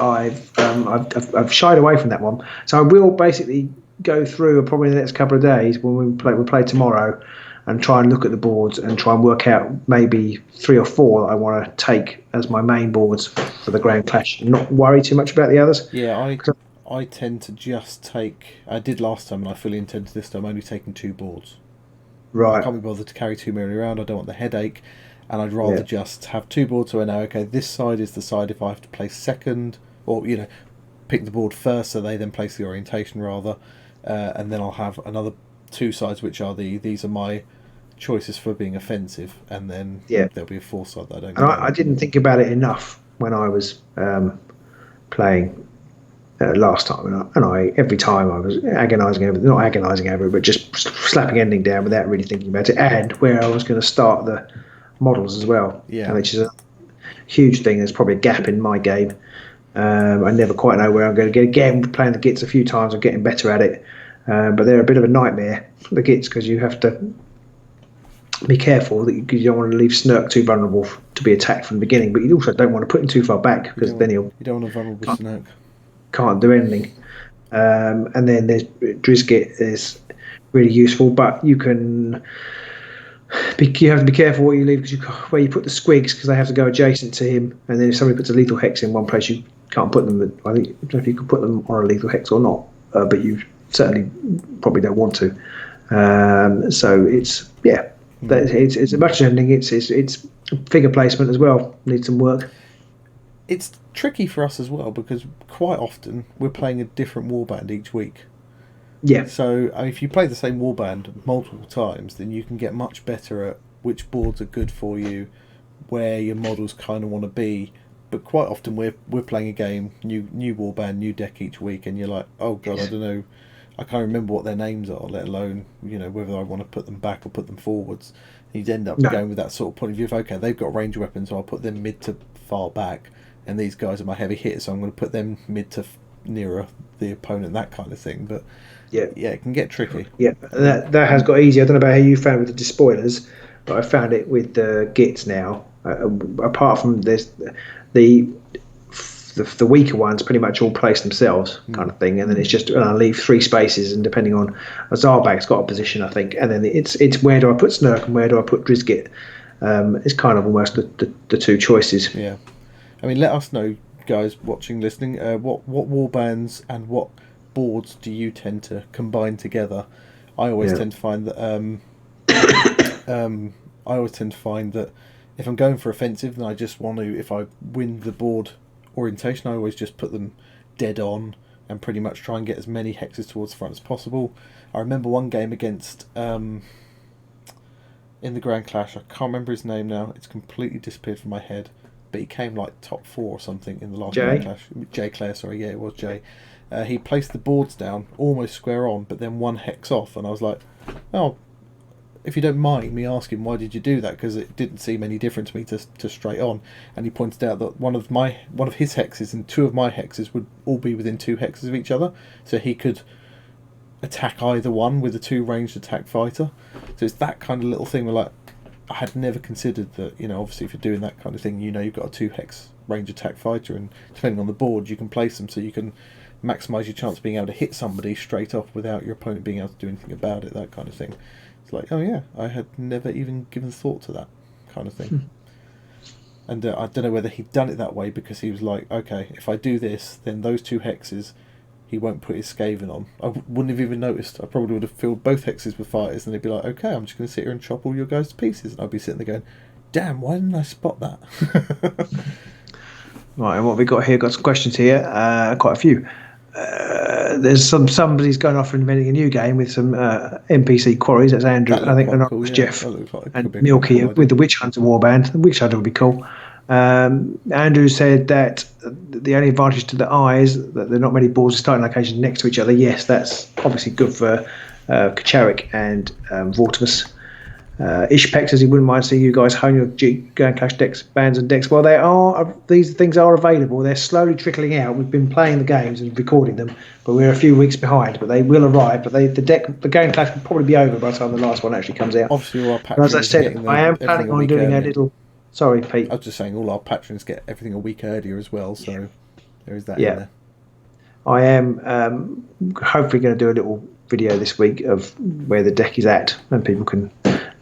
I've shied away from that one. So I will basically go through probably the next couple of days when we play tomorrow, and try and look at the boards and try and work out maybe 3 or 4 that I want to take as my main boards for the Grand Clash, and not worry too much about the others. Yeah, I tend to just take. I did last time, and I fully intend to this time. I'm only taking 2 boards. I Right. can't be bothered to carry too many around. I don't want the headache, and I'd rather Yeah. just have 2 boards so I know, okay, this side is the side if I have to place second, or pick the board first, so they then place the orientation rather, and then I'll have another 2 sides which are these are my choices for being offensive, and then Yeah. there'll be a 4th side that I don't And care I about. didn't think about it enough when I was playing last time, and I every time I was agonising over, not agonising over it, but just slapping ending down without really thinking about it, and where I was going to start the models as well, Yeah, which is a huge thing. There's probably a gap in my game. I never quite know where I'm going to get. Again, playing the Gits a few times, I'm getting better at it, but they're a bit of a nightmare, the Gits, because you have to be careful that you don't want to leave Snurk too vulnerable to be attacked from the beginning, but you also don't want to put him too far back, you because then he'll you don't want a vulnerable can't, snake. can't do anything. And then there's Drizgit is really useful, but you have to be careful what you leave, because where you put the squigs, because they have to go adjacent to him, and then if somebody puts a lethal hex in one place, you can't put them. I think I don't know if you can put them on a lethal hex or not, but you certainly probably don't want to. So it's it's as much as anything, it's figure placement as well needs some work. It's tricky for us as well because quite often we're playing a different warband each week. Yeah, So if you play the same warband multiple times, then you can get much better at which boards are good for you, where your models kind of want to be. But quite often we're playing a game, new warband, new deck each week, and you're like, oh god, I don't know, I can't remember what their names are, let alone whether I want to put them back or put them forwards. And you'd end up no, going with that sort of point of view of, okay, they've got range weapons, so I'll put them mid to far back, and these guys are my heavy hitters, so I'm going to put them mid to nearer the opponent, that kind of thing. But yeah, yeah, it can get tricky. yeah. I And mean, that has got easy. I don't know about how you found with the despoilers, but I found it with the Gits now. Apart from this, the the weaker ones pretty much all place themselves, kind of thing, and then it's just I leave 3 spaces, and depending on Zarbag's got a position, I think, and then it's where do I put Snurk and where do I put Drizgit? It's kind of almost the 2 choices. yeah. I mean, let us know, guys, watching, listening. What war bands and what boards do you tend to combine together? I always Yeah, tend to find that I always tend to find that if I'm going for offensive, then I just want to. If I win the board orientation, I always just put them dead on and pretty much try and get as many hexes towards the front as possible. I remember one game against in the Grand Clash. I can't remember his name now. It's completely disappeared from my head. But he came like top 4 or something in the last Grand Jay. Clash. Jay Clare, sorry, yeah, it was Jay. He placed the boards down almost square on, but then 1 hex off, and I was like, oh, if you don't mind me asking, why did you do that? Because it didn't seem any different to me to straight on. And he pointed out that one of his hexes and 2 of my hexes would all be within 2 hexes of each other, so he could attack either one with a 2 ranged attack fighter. So it's that kind of little thing where, like, I had never considered that, obviously if you're doing that kind of thing, you've got a 2 hex range attack fighter, and depending on the board you can place them so you can maximise your chance of being able to hit somebody straight off without your opponent being able to do anything about it, that kind of thing. It's like, oh yeah, I had never even given thought to that kind of thing. And I don't know whether he'd done it that way because he was like, okay, if I do this, then those 2 hexes he won't put his Skaven on. I wouldn't have even noticed. I probably would have filled both hexes with fighters, and they'd be like, okay, I'm just going to sit here and chop all your guys to pieces. And I'd be sitting there going, damn, why didn't I spot that? Right, and what we got here? Got some questions here. Quite a few. there's somebody's going off and inventing a new game with some NPC quarries. That's Andrew, That I looked think, quite and cool. Yeah, Jeff that looks like it and could be a Milky cool with idea. the Witch Hunter warband. The Witch Hunter would be cool. Andrew said that the only advantage to the eye is that there are not many balls of starting locations next to each other. Yes, that's obviously good for Kacharik and Vortimus. Ishpek says he wouldn't mind seeing you guys hone your Grand Clash decks, bands and decks. Well, they are. These things are available. They're slowly trickling out. We've been playing the games and recording them, but we're a few weeks behind. But they will arrive. But the Grand Clash will probably be over by the time the last one actually comes out. Obviously, all our But as I patrons are said, getting I am everything planning a on week doing earlier. a little. Sorry, Pete. I was just saying, all our patrons get everything a week earlier as well. So there is that Yeah. in there. I am hopefully going to do a little video this week of where the deck is at, and people can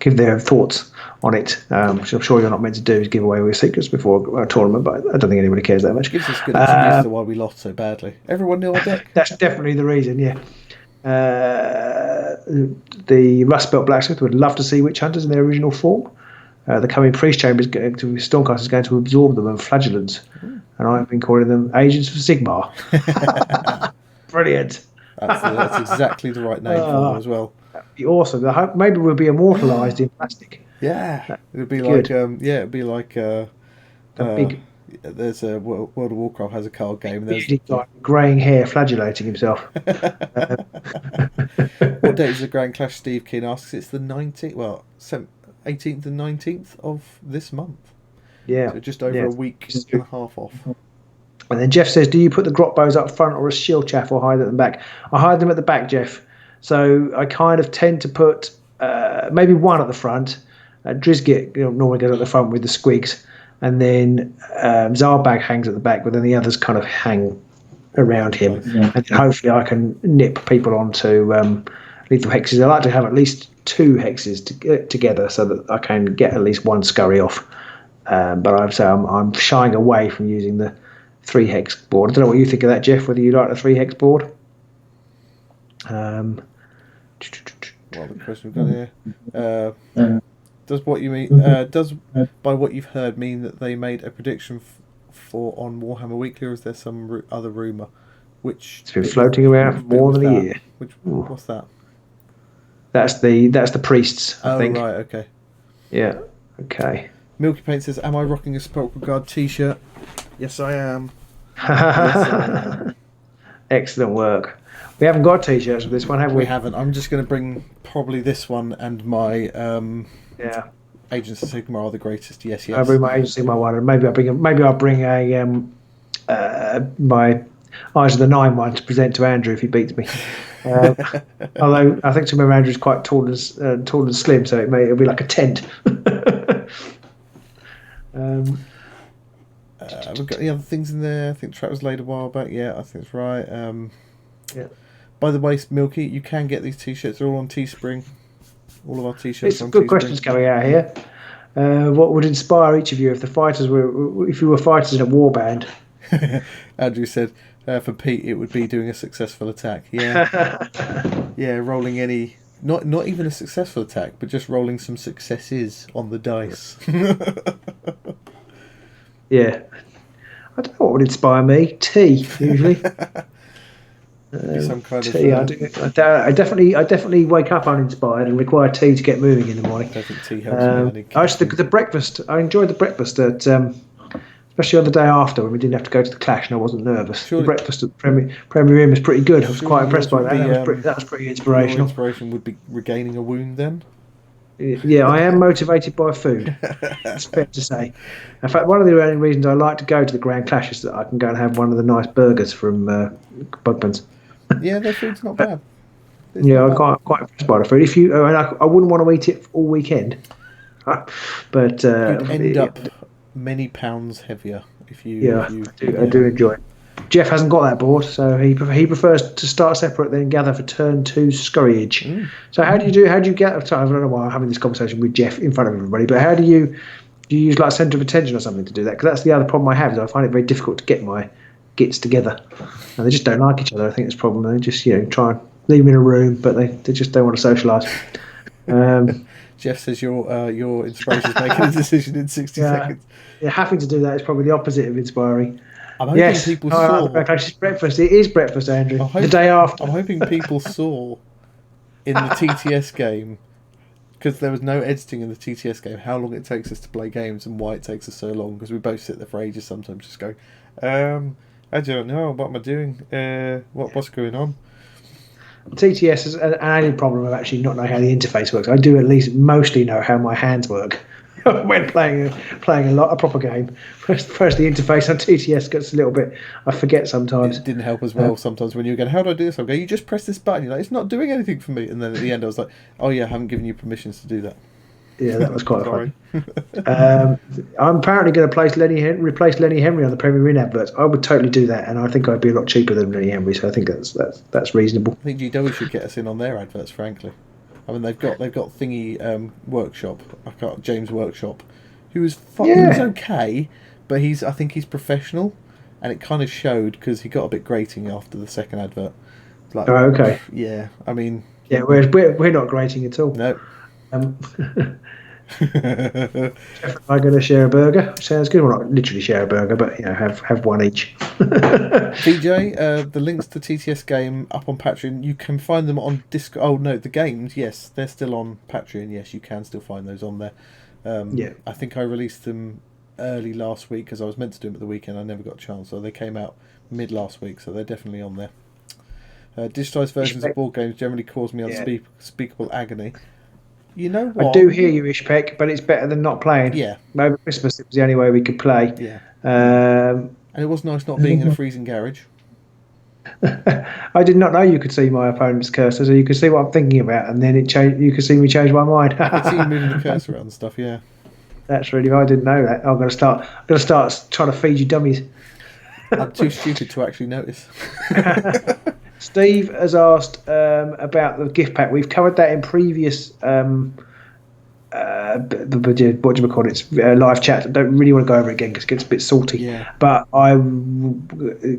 give their thoughts on it. Which I'm sure you're not meant to do, is give away all your secrets before a tournament, but I don't think anybody cares that much. It gives us a good excuse to why we lost so badly. Everyone knew our deck. That's definitely the reason, yeah. The Rust Belt Blacksmith would love to see Witch Hunters in their original form. The coming Priest Chamber is going to Stormcast is going to absorb them and flagellants, and I've been calling them agents for Sigmar. Brilliant. That's exactly the right name for them as well. Be awesome. I hope maybe we'll be immortalised in plastic. Yeah, it'd be Good. like it'd be like Big there's a World of Warcraft has a card game. And there's bearded guy with greying hair flagellating himself. what date is the Grand Clash? Steve Keane asks. It's the 19th. Well, 18th and 19th of this month. Yeah. So just over a week and a half off. And then Jeff says, do you put the grot bows up front or a shield chaff or hide them at the back? I hide them at the back, Jeff. So I kind of tend to put maybe one at the front. Drizgit normally goes at the front with the squigs. And then Zarbag hangs at the back, but then the others kind of hang around him. Yeah. And hopefully I can nip people onto lethal hexes. I like to have at least 2 hexes together so that I can get at least one scurry off. But I'm shying away from using the 3 hex board. I don't know what you think of that, Jeff, whether you like the 3 hex board. Well, the question we've got here. Does what you mean? Does by what you've heard mean that they made a prediction for on Warhammer Weekly, or is there some other rumor? Which it's been floating around for more than a year. What's that? That's the priests. I think. Right. Okay. Yeah. Okay. Milky Paint says, "Am I rocking a Sepulchral Guard T-shirt?" Yes, I am. Yes, I am. Excellent work. We haven't got T-shirts for this one, have we? We haven't. I'm just going to bring probably this one and my Agents of Sigmar are the greatest. Yes. I'll bring my Agents of Sigmar one, and maybe I'll bring my Eyes of the Nine one to present to Andrew if he beats me. Although I think to remember Andrew's quite tall and slim, so it'll be like a tent. Have we got any other things in there? I think the trap was laid a while back. Yeah, I think it's right. Yeah. By the way, Milky, you can get these T-shirts. They're all on Teespring. All of our T-shirts. Some good questions coming out here. What would inspire each of you if you were fighters in a warband? Andrew said, for Pete, it would be doing a successful attack. Yeah, yeah, rolling any, not even a successful attack, but just rolling some successes on the dice. Yeah, I don't know what would inspire me. Tea usually. Some kind tea. I definitely wake up uninspired and require tea to get moving in the morning. I don't think tea helps me. Actually, the breakfast. I enjoyed the breakfast at, especially on the day after when we didn't have to go to the Clash and I wasn't nervous. Surely, the breakfast at the Premier Inn was pretty good. I was quite impressed by that. That was pretty inspirational. Your inspiration would be regaining a wound then. Yeah, I am motivated by food. It's fair to say. In fact, one of the only reasons I like to go to the Grand Clash is that I can go and have one of the nice burgers from Bugman's. Yeah, their food's not bad. I'm quite impressed by the food. I wouldn't want to eat it all weekend, but you'd end up many pounds heavier if you. Yeah, I do enjoy it. Jeff hasn't got that board, so he prefers to start separate, then gather for turn 2 scurryage. So how do you get? Sorry, I don't know why I'm having this conversation with Jeff in front of everybody, but how do you use like centre of attention or something to do that? Because that's the other problem I have is I find it very difficult to get my gits together, and they just don't like each other. I think it's a problem. They just try and leave them in a room, but they just don't want to socialise. Jeff says your inspiration is making a decision in 60 seconds. Yeah, having to do that is probably the opposite of inspiring. I'm hoping Yes. people Oh, I like the saw. backlash. It's breakfast. It is breakfast, Andrew. The day I'm after. hoping people saw in the TTS game, because there was no editing in the TTS game, how long it takes us to play games and why it takes us so long. Because we both sit there for ages sometimes, just go, I don't know, what am I doing? What's going on? TTS is an added problem of actually not knowing how the interface works. I do at least mostly know how my hands work when playing a proper game. First the interface on TTS gets a little bit. I forget sometimes. It didn't help as well sometimes when you go, how do I do this? I'll go, you just press this button. You're like, it's not doing anything for me. And then at the end, I was like, oh yeah, I haven't given you permissions to do that. Yeah, that was quite Sorry. funny. I'm apparently going to replace Lenny Henry on the Premier Inn adverts. I would totally do that, and I think I'd be a lot cheaper than Lenny Henry. So I think that's reasonable. I think GW should get us in on their adverts, frankly. I mean, they've got thingy workshop. I've got James Workshop, who was he was okay, but I think he's professional, and it kind of showed because he got a bit grating after the second advert. Like, oh, okay. Yeah, I mean. Yeah, we're not grating at all. No. Jeff and I going to share a burger. Sounds good. Well, not literally share a burger, but have one each. VJ, the links to TTS game up on Patreon. You can find them on Discord. Oh no, the games. Yes, they're still on Patreon. Yes, you can still find those on there. Yeah. I think I released them early last week because I was meant to do them at the weekend. I never got a chance, so they came out mid last week. So they're definitely on there. Digitized versions of board games generally cause me unspeakable agony. You know what? I do hear you, Ishpek, but it's better than not playing. Yeah. Over Christmas, it was the only way we could play. Yeah. And it was nice not being in a freezing garage. I did not know you could see my opponent's cursor, so you could see what I'm thinking about, and then you could see me change my mind. I could see you moving the cursor around and stuff. Yeah. That's really. I didn't know that. I'm going to start trying to feed you dummies. I'm too stupid to actually notice. Steve has asked about the gift pack. We've covered that in previous what do you call it? Live chat. I don't really want to go over it again because it gets a bit salty. Yeah. But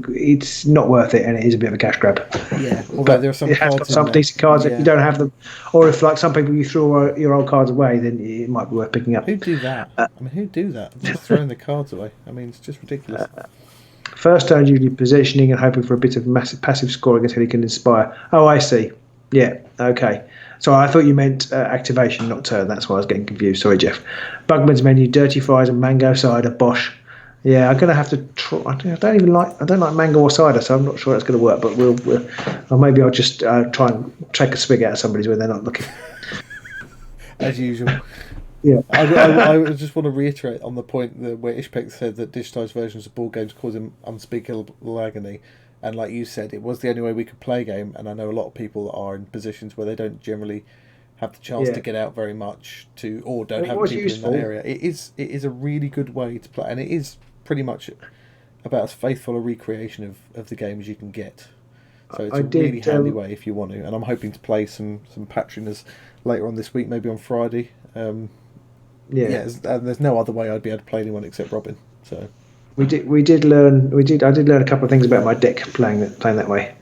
it's not worth it, and it is a bit of a cash grab. Yeah. Although there are some cards. Got some decent cards. If you don't have them, or if like some people you throw your old cards away, then it might be worth picking up. Who do that? I mean, who do that? Just throwing the cards away. I mean, it's just ridiculous. First turn, usually positioning and hoping for a bit of massive passive scoring until he can inspire. Oh, I see. Yeah, okay. So I thought you meant activation, not turn. That's why I was getting confused. Sorry, Jeff. Bugman's menu, dirty fries and mango cider. Bosh. Yeah, I'm gonna have to try. I don't like mango or cider, so I'm not sure that's gonna work. But or maybe I'll just try and take a swig out of somebody's when they're not looking. As usual. Yeah. I just want to reiterate on the point where Ishpek said that digitized versions of board games cause him unspeakable agony. And like you said, it was the only way we could play a game. And I know a lot of people are in positions where they don't generally have the chance to get out very much or don't have people in that area. It is a really good way to play. And it is pretty much about as faithful a recreation of the game as you can get. So it's a really handy way if you want to. And I'm hoping to play some Patreoners later on this week, maybe on Friday. And there's no other way I'd be able to play anyone except Robin. So I did learn a couple of things about my deck playing that way.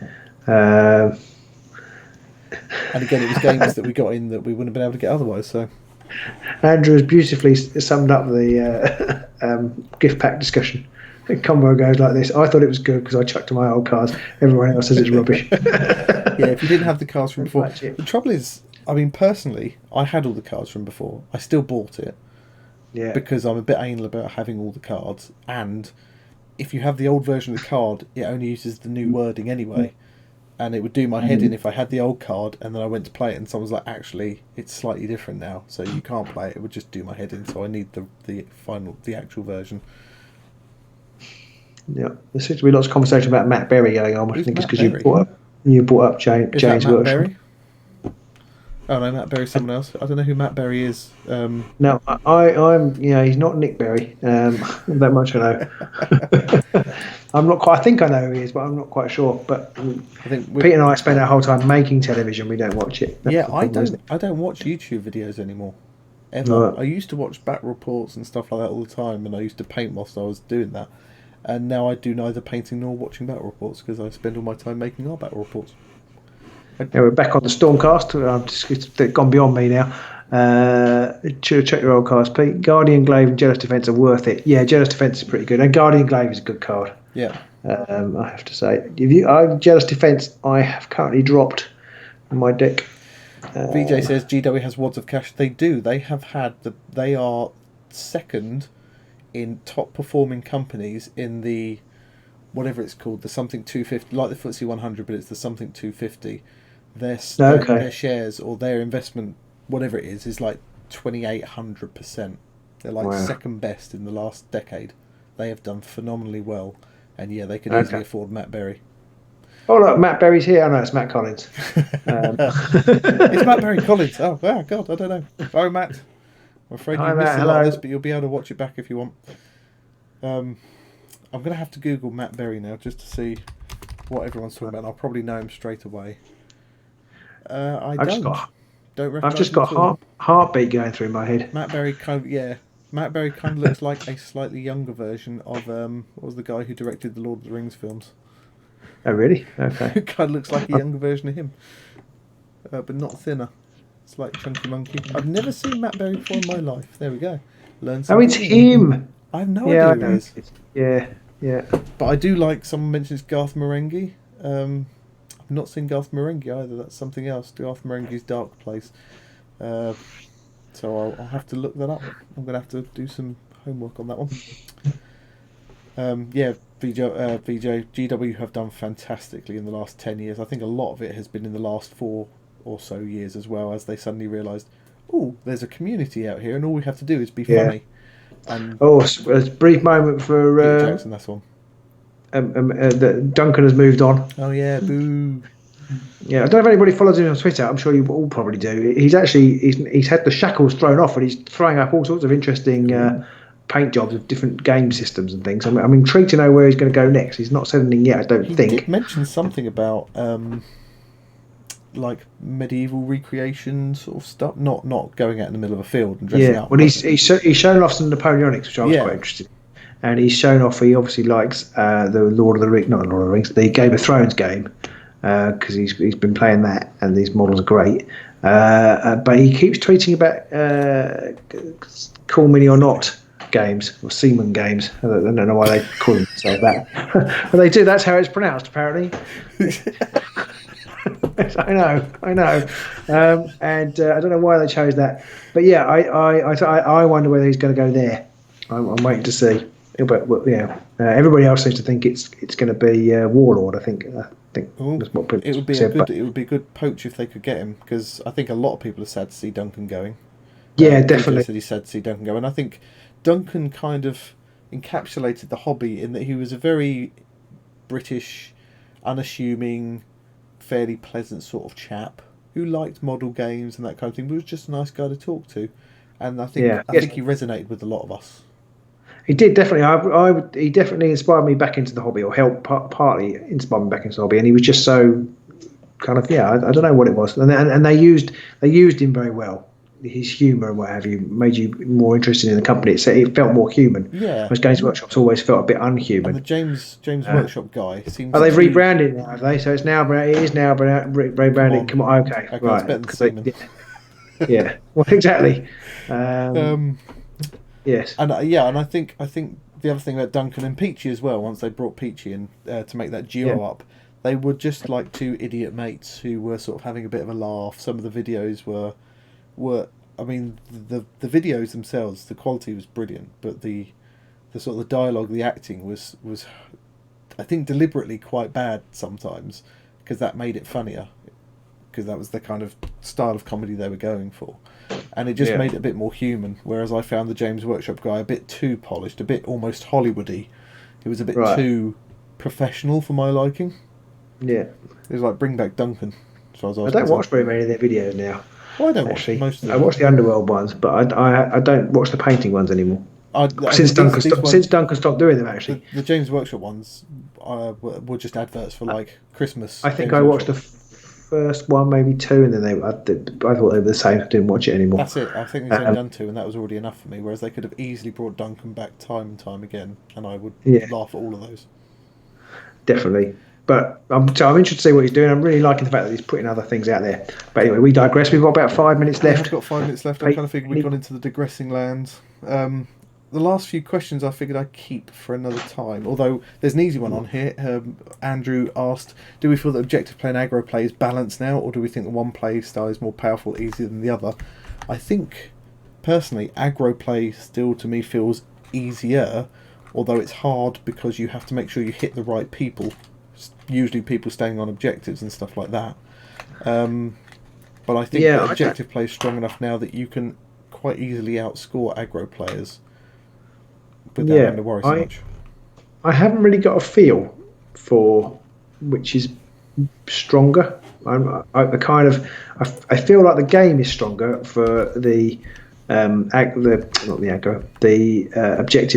And again, it was games that we got in that we wouldn't have been able to get otherwise. So Andrew has beautifully summed up the gift pack discussion. Combo goes like this. I thought it was good because I chucked to my old cards. Everyone else says it's rubbish. Yeah, if you didn't have the cards from before. The trouble is, I mean, personally, I had all the cards from before. I still bought it. Yeah. Because I'm a bit anal about having all the cards. And if you have the old version of the card, it only uses the new wording anyway. And it would do my head in if I had the old card and then I went to play it and someone's like, actually, it's slightly different now, so you can't play it. It would just do my head in, so I need the actual version. Yeah, there seems to be lots of conversation about Matt Berry going on. I think it's because you brought up James Workshop. Oh no, Matt Berry's someone else. I don't know who Matt Berry is. No, I'm. He's not Nick Berry. That much I know. I'm not quite. I think I know who he is, but I'm not quite sure. But I think Pete and I spend our whole time making television. We don't watch it. That's I don't watch YouTube videos anymore. Ever. Right. I used to watch back reports and stuff like that all the time, and I used to paint whilst I was doing that. And now I do neither painting nor watching battle reports because I spend all my time making our battle reports. We're back on the Stormcast. I've gone beyond me now. Check your old cards, Pete. Guardian Glaive and Jealous Defence are worth it. Yeah, Jealous Defence is pretty good. And Guardian Glaive is a good card. Yeah. I have to say, Jealous Defense, I have currently dropped on my deck. VJ says GW has wads of cash. They do. They have had They are second in top performing companies in the whatever it's called, the something 250, like the FTSE 100, but it's the something 250. Their shares or their investment, whatever it is like 2,800%. They're like second best in the last decade. They have done phenomenally well, and yeah, they could easily afford Matt Berry. Oh look, Matt Berry's here. Oh no, it's Matt Collins. It's Matt Berry Collins. Oh God, I don't know. Oh Matt, I'm afraid you missed a lot of this, but you'll be able to watch it back if you want. I'm going to have to Google Matt Berry now just to see what everyone's talking about. And I'll probably know him straight away. I've just got heartbeat going through my head. Matt Berry Matt Berry kind of looks like a slightly younger version of what was the guy who directed the Lord of the Rings films? Oh really? Okay. Kind of looks like a younger version of him, but not thinner. It's like Chunky Monkey. I've never seen Matt Berry before in my life. There we go. Learn something. Oh, it's him. I have no idea who it is. Yeah. But I do like. Someone mentions Garth Marenghi. I've not seen Garth Marenghi either. That's something else. Garth Marenghi's Dark Place. So I'll have to look that up. I'm going to have to do some homework on that one. VJ, GW have done fantastically in the last 10 years. I think a lot of it has been in the last 4 or so years as well, as they suddenly realised, oh, there's a community out here and all we have to do is be funny. And a brief moment for Peter Jackson, that's one. Duncan has moved on. Oh yeah, boo. Yeah, I don't know if anybody follows him on Twitter. I'm sure you all probably do. He's had the shackles thrown off, and he's throwing up all sorts of interesting paint jobs of different game systems and things. I'm intrigued to know where he's going to go next. He's not said anything yet, I don't think. He did mention something about like medieval recreation sort of stuff, not going out in the middle of a field and dressing up. Well, he's shown off some Napoleonics, which I was quite interested in. And he's shown off. He obviously likes the Lord of the Rings, the Game of Thrones game, because he's been playing that, and these models are great. But he keeps tweeting about Call Me or Not games, or Seaman games. I don't know why they call themselves that, but they do. That's how it's pronounced, apparently. I know, and I don't know why they chose that. But yeah, I wonder whether he's going to go there. I'm waiting to see. But everybody else seems to think it's going to be Warlord. I think that's what people said. It would be a good poach if they could get him, because I think a lot of people are sad to see Duncan going. Yeah, definitely. Said he's sad to see Duncan go, and I think Duncan kind of encapsulated the hobby in that he was a very British, unassuming, fairly pleasant sort of chap who liked model games and that kind of thing, but was just a nice guy to talk to, and I think he resonated with a lot of us. He did, definitely. He definitely inspired me back into the hobby, or helped partly inspire me back into the hobby. And he was just so kind of I don't know what it was. And they used him very well. His humour and what have you made you more interested in the company. It felt more human. Yeah. Whereas Games Workshop's always felt a bit unhuman. And the James Workshop guy seems. Oh, they've rebranded now, have they? So it's now rebranded. Come on, okay, right. It's better than yeah. Well, exactly. Yes. And and I think the other thing about Duncan and Peachy as well, once they brought Peachy in to make that duo up, they were just like two idiot mates who were sort of having a bit of a laugh. Some of the videos were I mean, the videos themselves, the quality was brilliant, but the sort of the dialogue, the acting was I think deliberately quite bad sometimes, because that made it funnier, because that was the kind of style of comedy they were going for. And it just made it a bit more human, whereas I found the James Workshop guy a bit too polished, a bit almost Hollywoody. It was a bit too professional for my liking. Yeah. It was like, bring back Duncan. So I don't watch very many of their videos now. Well, I don't watch most of them. I watch the Underworld ones, but I don't watch the painting ones anymore. Since Duncan stopped doing them, actually. The James Workshop ones were just adverts for like Christmas. I think I watched the first one, maybe 2, and then I thought they were the same. I didn't watch it anymore. That's it. I think they've only done 2, and that was already enough for me. Whereas they could have easily brought Duncan back time and time again, and I would laugh at all of those. Definitely. But I'm interested to see what he's doing. I'm really liking the fact that he's putting other things out there. But anyway, we digress. We've got about 5 minutes left. We've got 5 minutes left. I kind of figured we'd gone into the digressing lands. the last few questions I figured I'd keep for another time. Although there's an easy one on here. Andrew asked, do we feel that objective play and aggro play is balanced now, or do we think that one play style is more powerful, easier than the other? I think, personally, aggro play still to me feels easier, although it's hard because you have to make sure you hit the right people. Usually people staying on objectives and stuff like that. But I think that objective play is strong enough now that you can quite easily outscore aggro players without having to worry so much. I haven't really got a feel for which is stronger. I feel like the game is stronger for the objective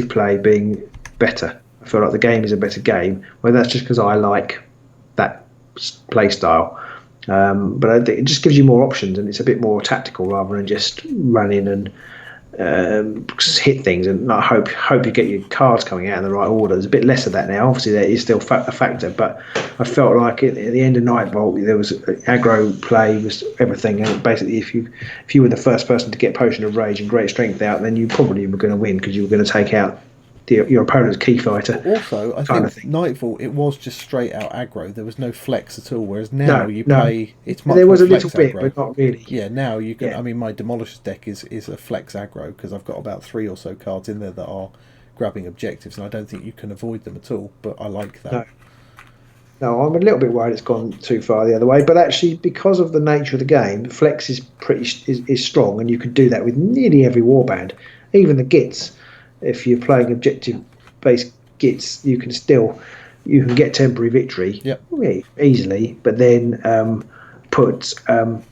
play being better. I feel like the game is a better game. Whether that's just because I like that play style. But I think it just gives you more options, and it's a bit more tactical rather than just run in and hit things and not hope you get your cards coming out in the right order. There's a bit less of that now. Obviously, there is still a factor, but I felt like at the end of Nightbolt, there was aggro play was everything. And basically, if you were the first person to get Potion of Rage and Great Strength out, then you probably were going to win because you were going to take out your opponent's key fighter. Also, I think Nightfall, it was just straight out aggro. There was no flex at all. Whereas now play, it's much there was more a little flex bit, aggro. but not really. Yeah, now you can. I mean, my Demolisher's deck is a flex aggro because I've got about 3 or so cards in there that are grabbing objectives, and I don't think you can avoid them at all. But I like that. No, I'm a little bit worried it's gone too far the other way. But actually, because of the nature of the game, flex is is strong, and you can do that with nearly every warband, even the Gits. If you're playing objective-based Gits, you can get temporary victory easily, but then put lava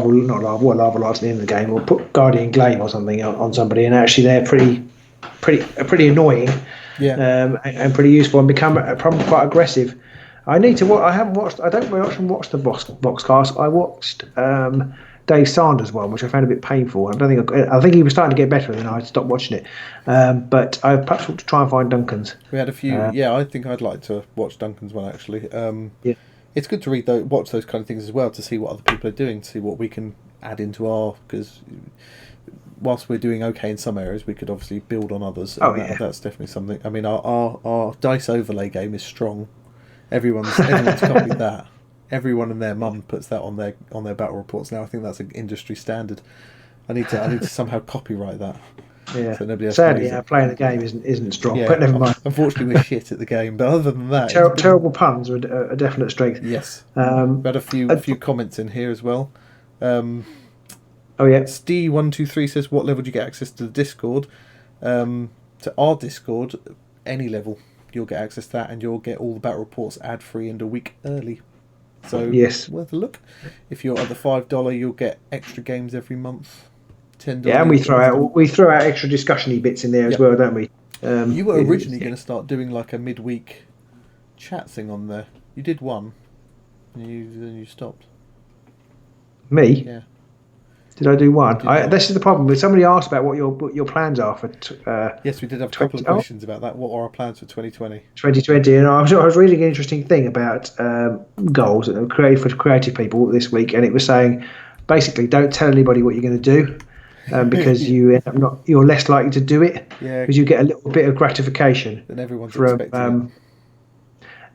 lights at the end of the game, or put Guardian Glaive or something on somebody, and actually they're pretty annoying, and pretty useful, and become quite aggressive. I haven't watched. I don't very often watch the Boxcast. I watched Dave Sanders one, which I found a bit painful. I think he was starting to get better, and then I stopped watching it. But I perhaps ought to try and find Duncan's. We had a few. I think I'd like to watch Duncan's one actually. It's good to watch those kind of things as well, to see what other people are doing, to see what we can add into our. Because whilst we're doing okay in some areas, we could obviously build on others. That's definitely something. I mean, our dice overlay game is strong. Everyone's copied that. Everyone and their mum puts that on their battle reports now. I think that's an industry standard. I need to somehow copyright that. Yeah. So nobody else sadly, playing the game isn't strong. Yeah, but never mind. Unfortunately, we're shit at the game. But other than that, terrible puns are a definite strength. Yes. We had a few comments in here as well. Steve123 says, "What level do you get access to the Discord?" To our Discord, any level you'll get access to that, and you'll get all the battle reports ad free and a week early. So worth a look. If you're at the $5, you'll get extra games every month. $10. Yeah, and we throw out extra discussion-y bits in there as well, don't we? You were originally going to start doing like a midweek chat thing on there. You did one, and then you stopped. Me? Yeah. Did I do one? This is the problem. When somebody asked about what your plans are for. Yes, we did have a couple of questions about that. What are our plans for 2020? 2020, and I was reading an interesting thing about goals for creative people this week, and it was saying basically don't tell anybody what you're going to do. Because you end up you're less likely to do it because you get a little bit of gratification. Then everyone's expecting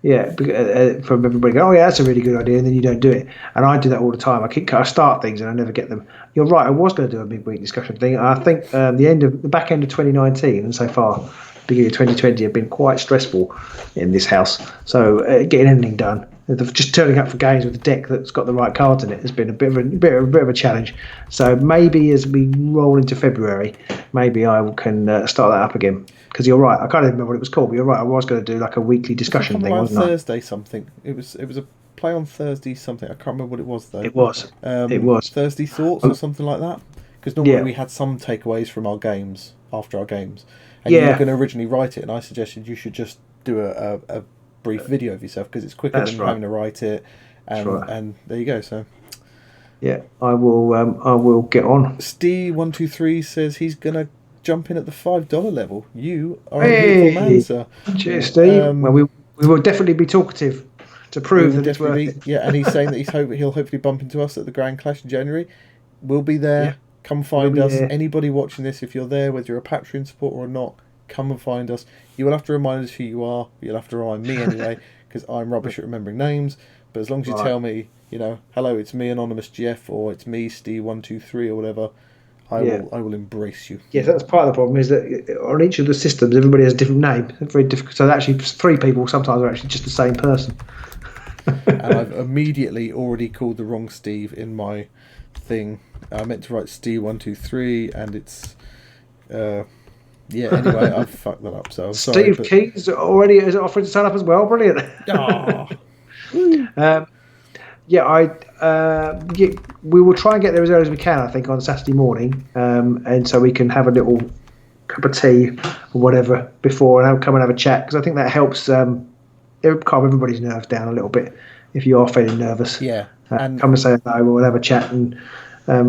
it. From everybody going, oh yeah, that's a really good idea, and then you don't do it. And I do that all the time. I start things and I never get them. You're right. I was going to do a midweek discussion thing. I think the back end of 2019 and so far, beginning of 2020 have been quite stressful in this house. So getting anything done, just turning up for games with a deck that's got the right cards in it has been a bit of a challenge. So maybe as we roll into February, maybe I can start that up again. Because you're right, I can't even remember what it was called, but you're right, I was going to do like a weekly discussion thing, wasn't I? Thursday something. It was a play on Thursday something. I can't remember what it was though. It was Thursday thoughts or something like that. Because normally we had some takeaways from our games after our games, and you were going to originally write it, and I suggested you should just do a brief video of yourself because it's quicker than having to write it. And there you go. So. Yeah, I will get on. Steve123 says he's gonna jump in at the $5 level. You are a beautiful man, sir. Cheers, Steve. Well, we will definitely be talkative to prove that it's worth it. Yeah, and he's saying that he'll hopefully bump into us at the Grand Clash in January. We'll be there. Come We'll find be us. there. Anybody watching this, if you're there, whether you're a Patreon supporter or not, come and find us. You will have to remind us who you are. You'll have to remind me anyway, because I'm rubbish at remembering names. But as long as you Right. tell me, hello, it's me, Anonymous Jeff, or it's me, Steve123, or whatever, I Yeah. will embrace you. Yes, that's part of the problem. Is that on each of the systems, everybody has a different name. It's very difficult. So actually, 3 people sometimes are actually just the same person. And I've immediately already called the wrong Steve in my thing. I meant to write Steve123, and it's anyway, I've fucked that up, so I'm sorry. Steve Keys already is offering to sign up as well. Brilliant. Ah. We will try and get there as early as we can. I think on Saturday morning, and so we can have a little cup of tea or whatever before and come and have a chat, because I think that helps calm everybody's nerves down a little bit if you are feeling nervous. Yeah, and come and say hello. We'll have a chat and I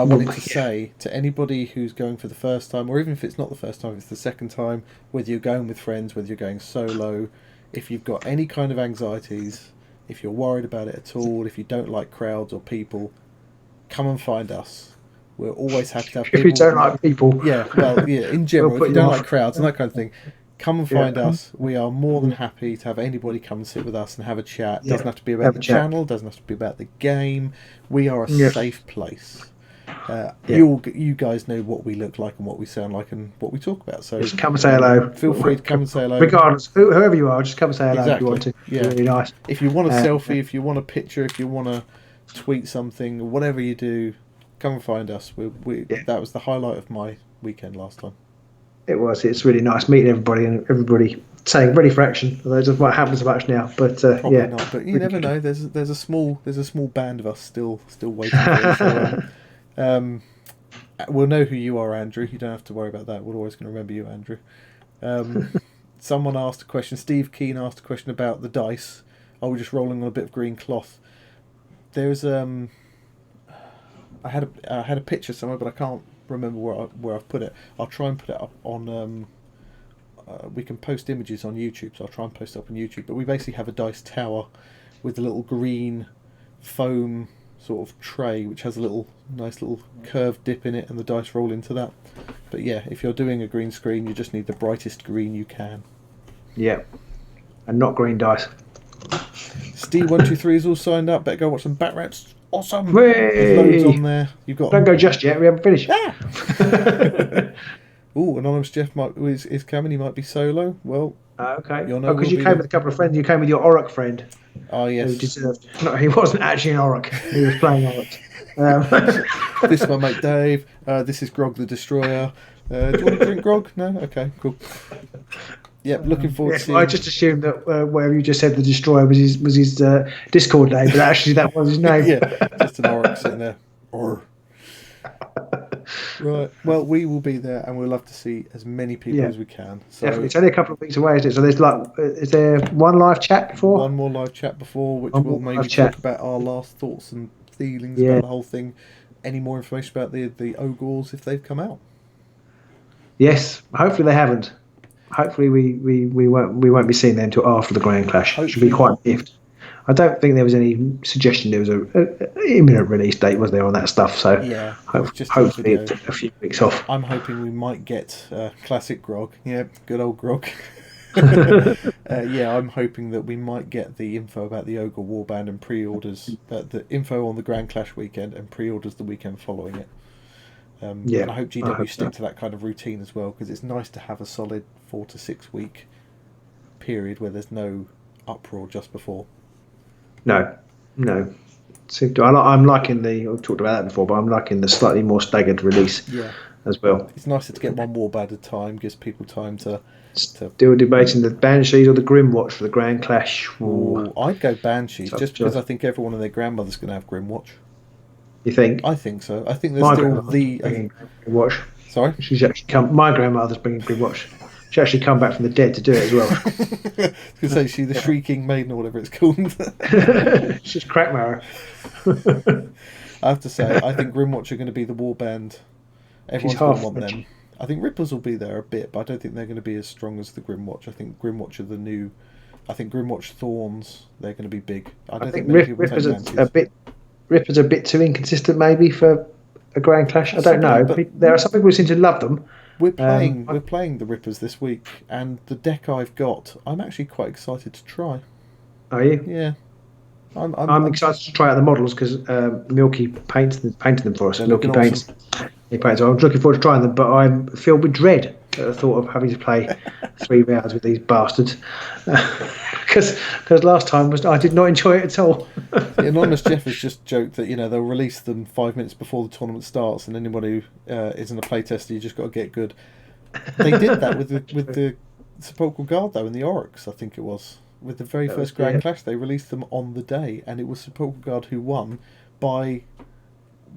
wanted to say to anybody who's going for the first time, or even if it's not the first time, if it's the second time, whether you're going with friends, whether you're going solo, if you've got any kind of anxieties, if you're worried about it at all, if you don't like crowds or people, come and find us. We're always happy to have people. If you don't like people, in general, We'll if you don't like crowds and that kind of thing, come and find Yeah. us. We are more than happy to have anybody come and sit with us and have a chat. Yeah. Doesn't have to be about Have the a chat. channel, doesn't have to be about the game. We are a Yeah. safe place. Yeah. You guys know what we look like and what we sound like and what we talk about. So just come and say hello. feel free to come and say hello. Regardless, whoever you are, just come and say hello if you want to. Yeah. It's really nice. If you want a selfie, if you want a picture, if you want to tweet something, whatever you do, come and find us. That was the highlight of my weekend last time. It was. It's really nice meeting everybody and everybody saying ready for action. Although it doesn't quite happen so much now, but Probably not. But you never know. There's a small band of us still waiting for you. So, we'll know who you are, Andrew. You don't have to worry about that. We're always going to remember you, Andrew. Someone asked a question. Steve Keane asked a question about the dice. Are we just rolling on a bit of green cloth? There's I had a picture somewhere, but I can't remember where I've put it. I'll try and put it up on. We can post images on YouTube, so I'll try and post it up on YouTube. But we basically have a dice tower with a little green foam sort of tray, which has a nice little curved dip in it, and the dice roll into that. But yeah, if you're doing a green screen, you just need the brightest green you can. Yeah, and not green dice. Steve123 is all signed up. Better go watch some Bat Rats. Awesome. Hooray! There's loads on there. You've got. Don't go just yet. We haven't finished. Ooh, Anonymous Jeff is coming. He might be solo. Well, okay. because you came with a couple of friends. You came with your Auric friend. Oh yes. Who deserved. No, he wasn't actually an Auric. He was playing Auric. This is my mate Dave. This is Grog the Destroyer. Do you want to drink Grog? No. Okay. Cool. Yep. Looking forward to seeing. I just assumed that whatever you just said, the Destroyer was his Discord name, but actually that was his name. Yeah. Just an Auric sitting there. Right. Well, we will be there, and we'll love to see as many people as we can. So definitely. It's only a couple of weeks away, isn't it? So is there one live chat before? One more live chat before, which will maybe talk about our last thoughts and feelings about the whole thing. Any more information about the Ogors if they've come out? Yes. Hopefully they haven't. Hopefully we won't be seeing them until after the Grand Clash. It should be quite a gift. I don't think there was any suggestion there was a imminent release date, was there, on that stuff? So yeah, hopefully it's a few weeks off. I'm hoping we might get classic Grog. Yeah, good old Grog. I'm hoping that we might get the info about the Ogor warband and pre-orders, the info on the Grand Clash weekend and pre-orders the weekend following it. And I hope GW stick to that kind of routine as well, because it's nice to have a solid 4 to 6 week period where there's no uproar just before. No. I'm liking I've talked about that before, but I'm liking the slightly more staggered release as well. It's nicer to get one warband at a time, gives people time to Still debating the Banshees or the Grimwatch for the Grand Clash. Ooh, I'd go Banshees, just because I think everyone and their grandmother's going to have Grimwatch. You think? I think so. I think there's still the Grimwatch. Sorry? She's actually come. My grandmother's bringing Grimwatch. She actually come back from the dead to do it as well. I was going to say, the Shrieking Maiden or whatever it's called. She's Crackmarrow. I have to say, I think Grimwatch are going to be the warband. Everyone's going to want them. I think Rippers will be there a bit, but I don't think they're going to be as strong as the Grimwatch. I think Grimwatch are the new. I think Grimwatch Thorns, they're going to be big. I don't think many people Ripper's a bit too inconsistent, maybe, for a Grand Clash? I don't Possibly, know. but There are some people who seem to love them. we're playing the Rippers this week, and the deck I've got, I'm actually quite excited to try. Are you? Yeah, I'm I'm excited to try out the models because Milky painted them for us. they're Milky looking awesome. paints. He paints. So I'm looking forward to trying them, but I'm filled with dread at the thought of having to play 3 rounds with these bastards. Because last time I did not enjoy it at all. The anonymous Jeff has just joked that they'll release them 5 minutes before the tournament starts, and anyone who isn't a playtester, you just got to get good. They did that with the Sepulchral Guard though in the Oryx, I think it was. With the very That was- first Grand yeah. Clash, they released them on the day, and it was Sepulchral Guard who won by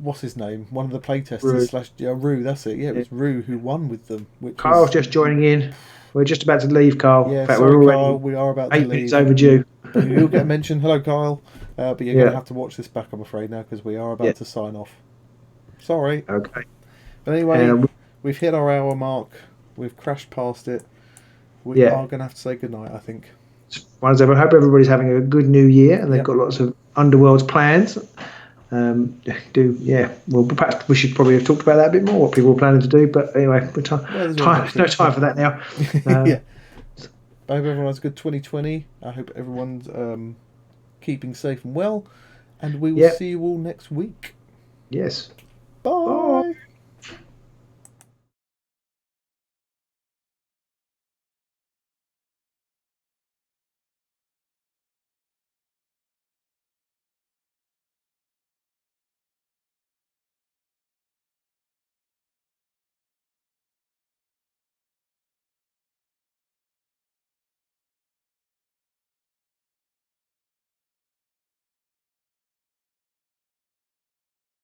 what's his name? One of the playtesters Rue. slash Rue. That's it. Yeah, it was Rue who won with them. Which Kyle's was, just joining in. We're just about to leave, Carl. yeah. In fact, Sorry, we're already Kyle. We are about to 8 minutes leave. overdue. But you'll get a mention. Hello, Kyle. But you're going Yeah. to have to watch this back, I'm afraid, now because we are about Yeah. to sign off. Sorry. Okay. But anyway, And we've hit our hour mark. We've crashed past it. We Yeah. are going to have to say goodnight, I think. I hope everybody's having a good new year and they've Yep. got lots of underworlds plans. Well, perhaps we should probably have talked about that a bit more, what people were planning to do. But anyway, there's always next no week. time for that now. Yeah. I hope everyone has a good 2020. I hope everyone's keeping safe and well. And we will Yep. see you all next week. Yes. Bye. Bye.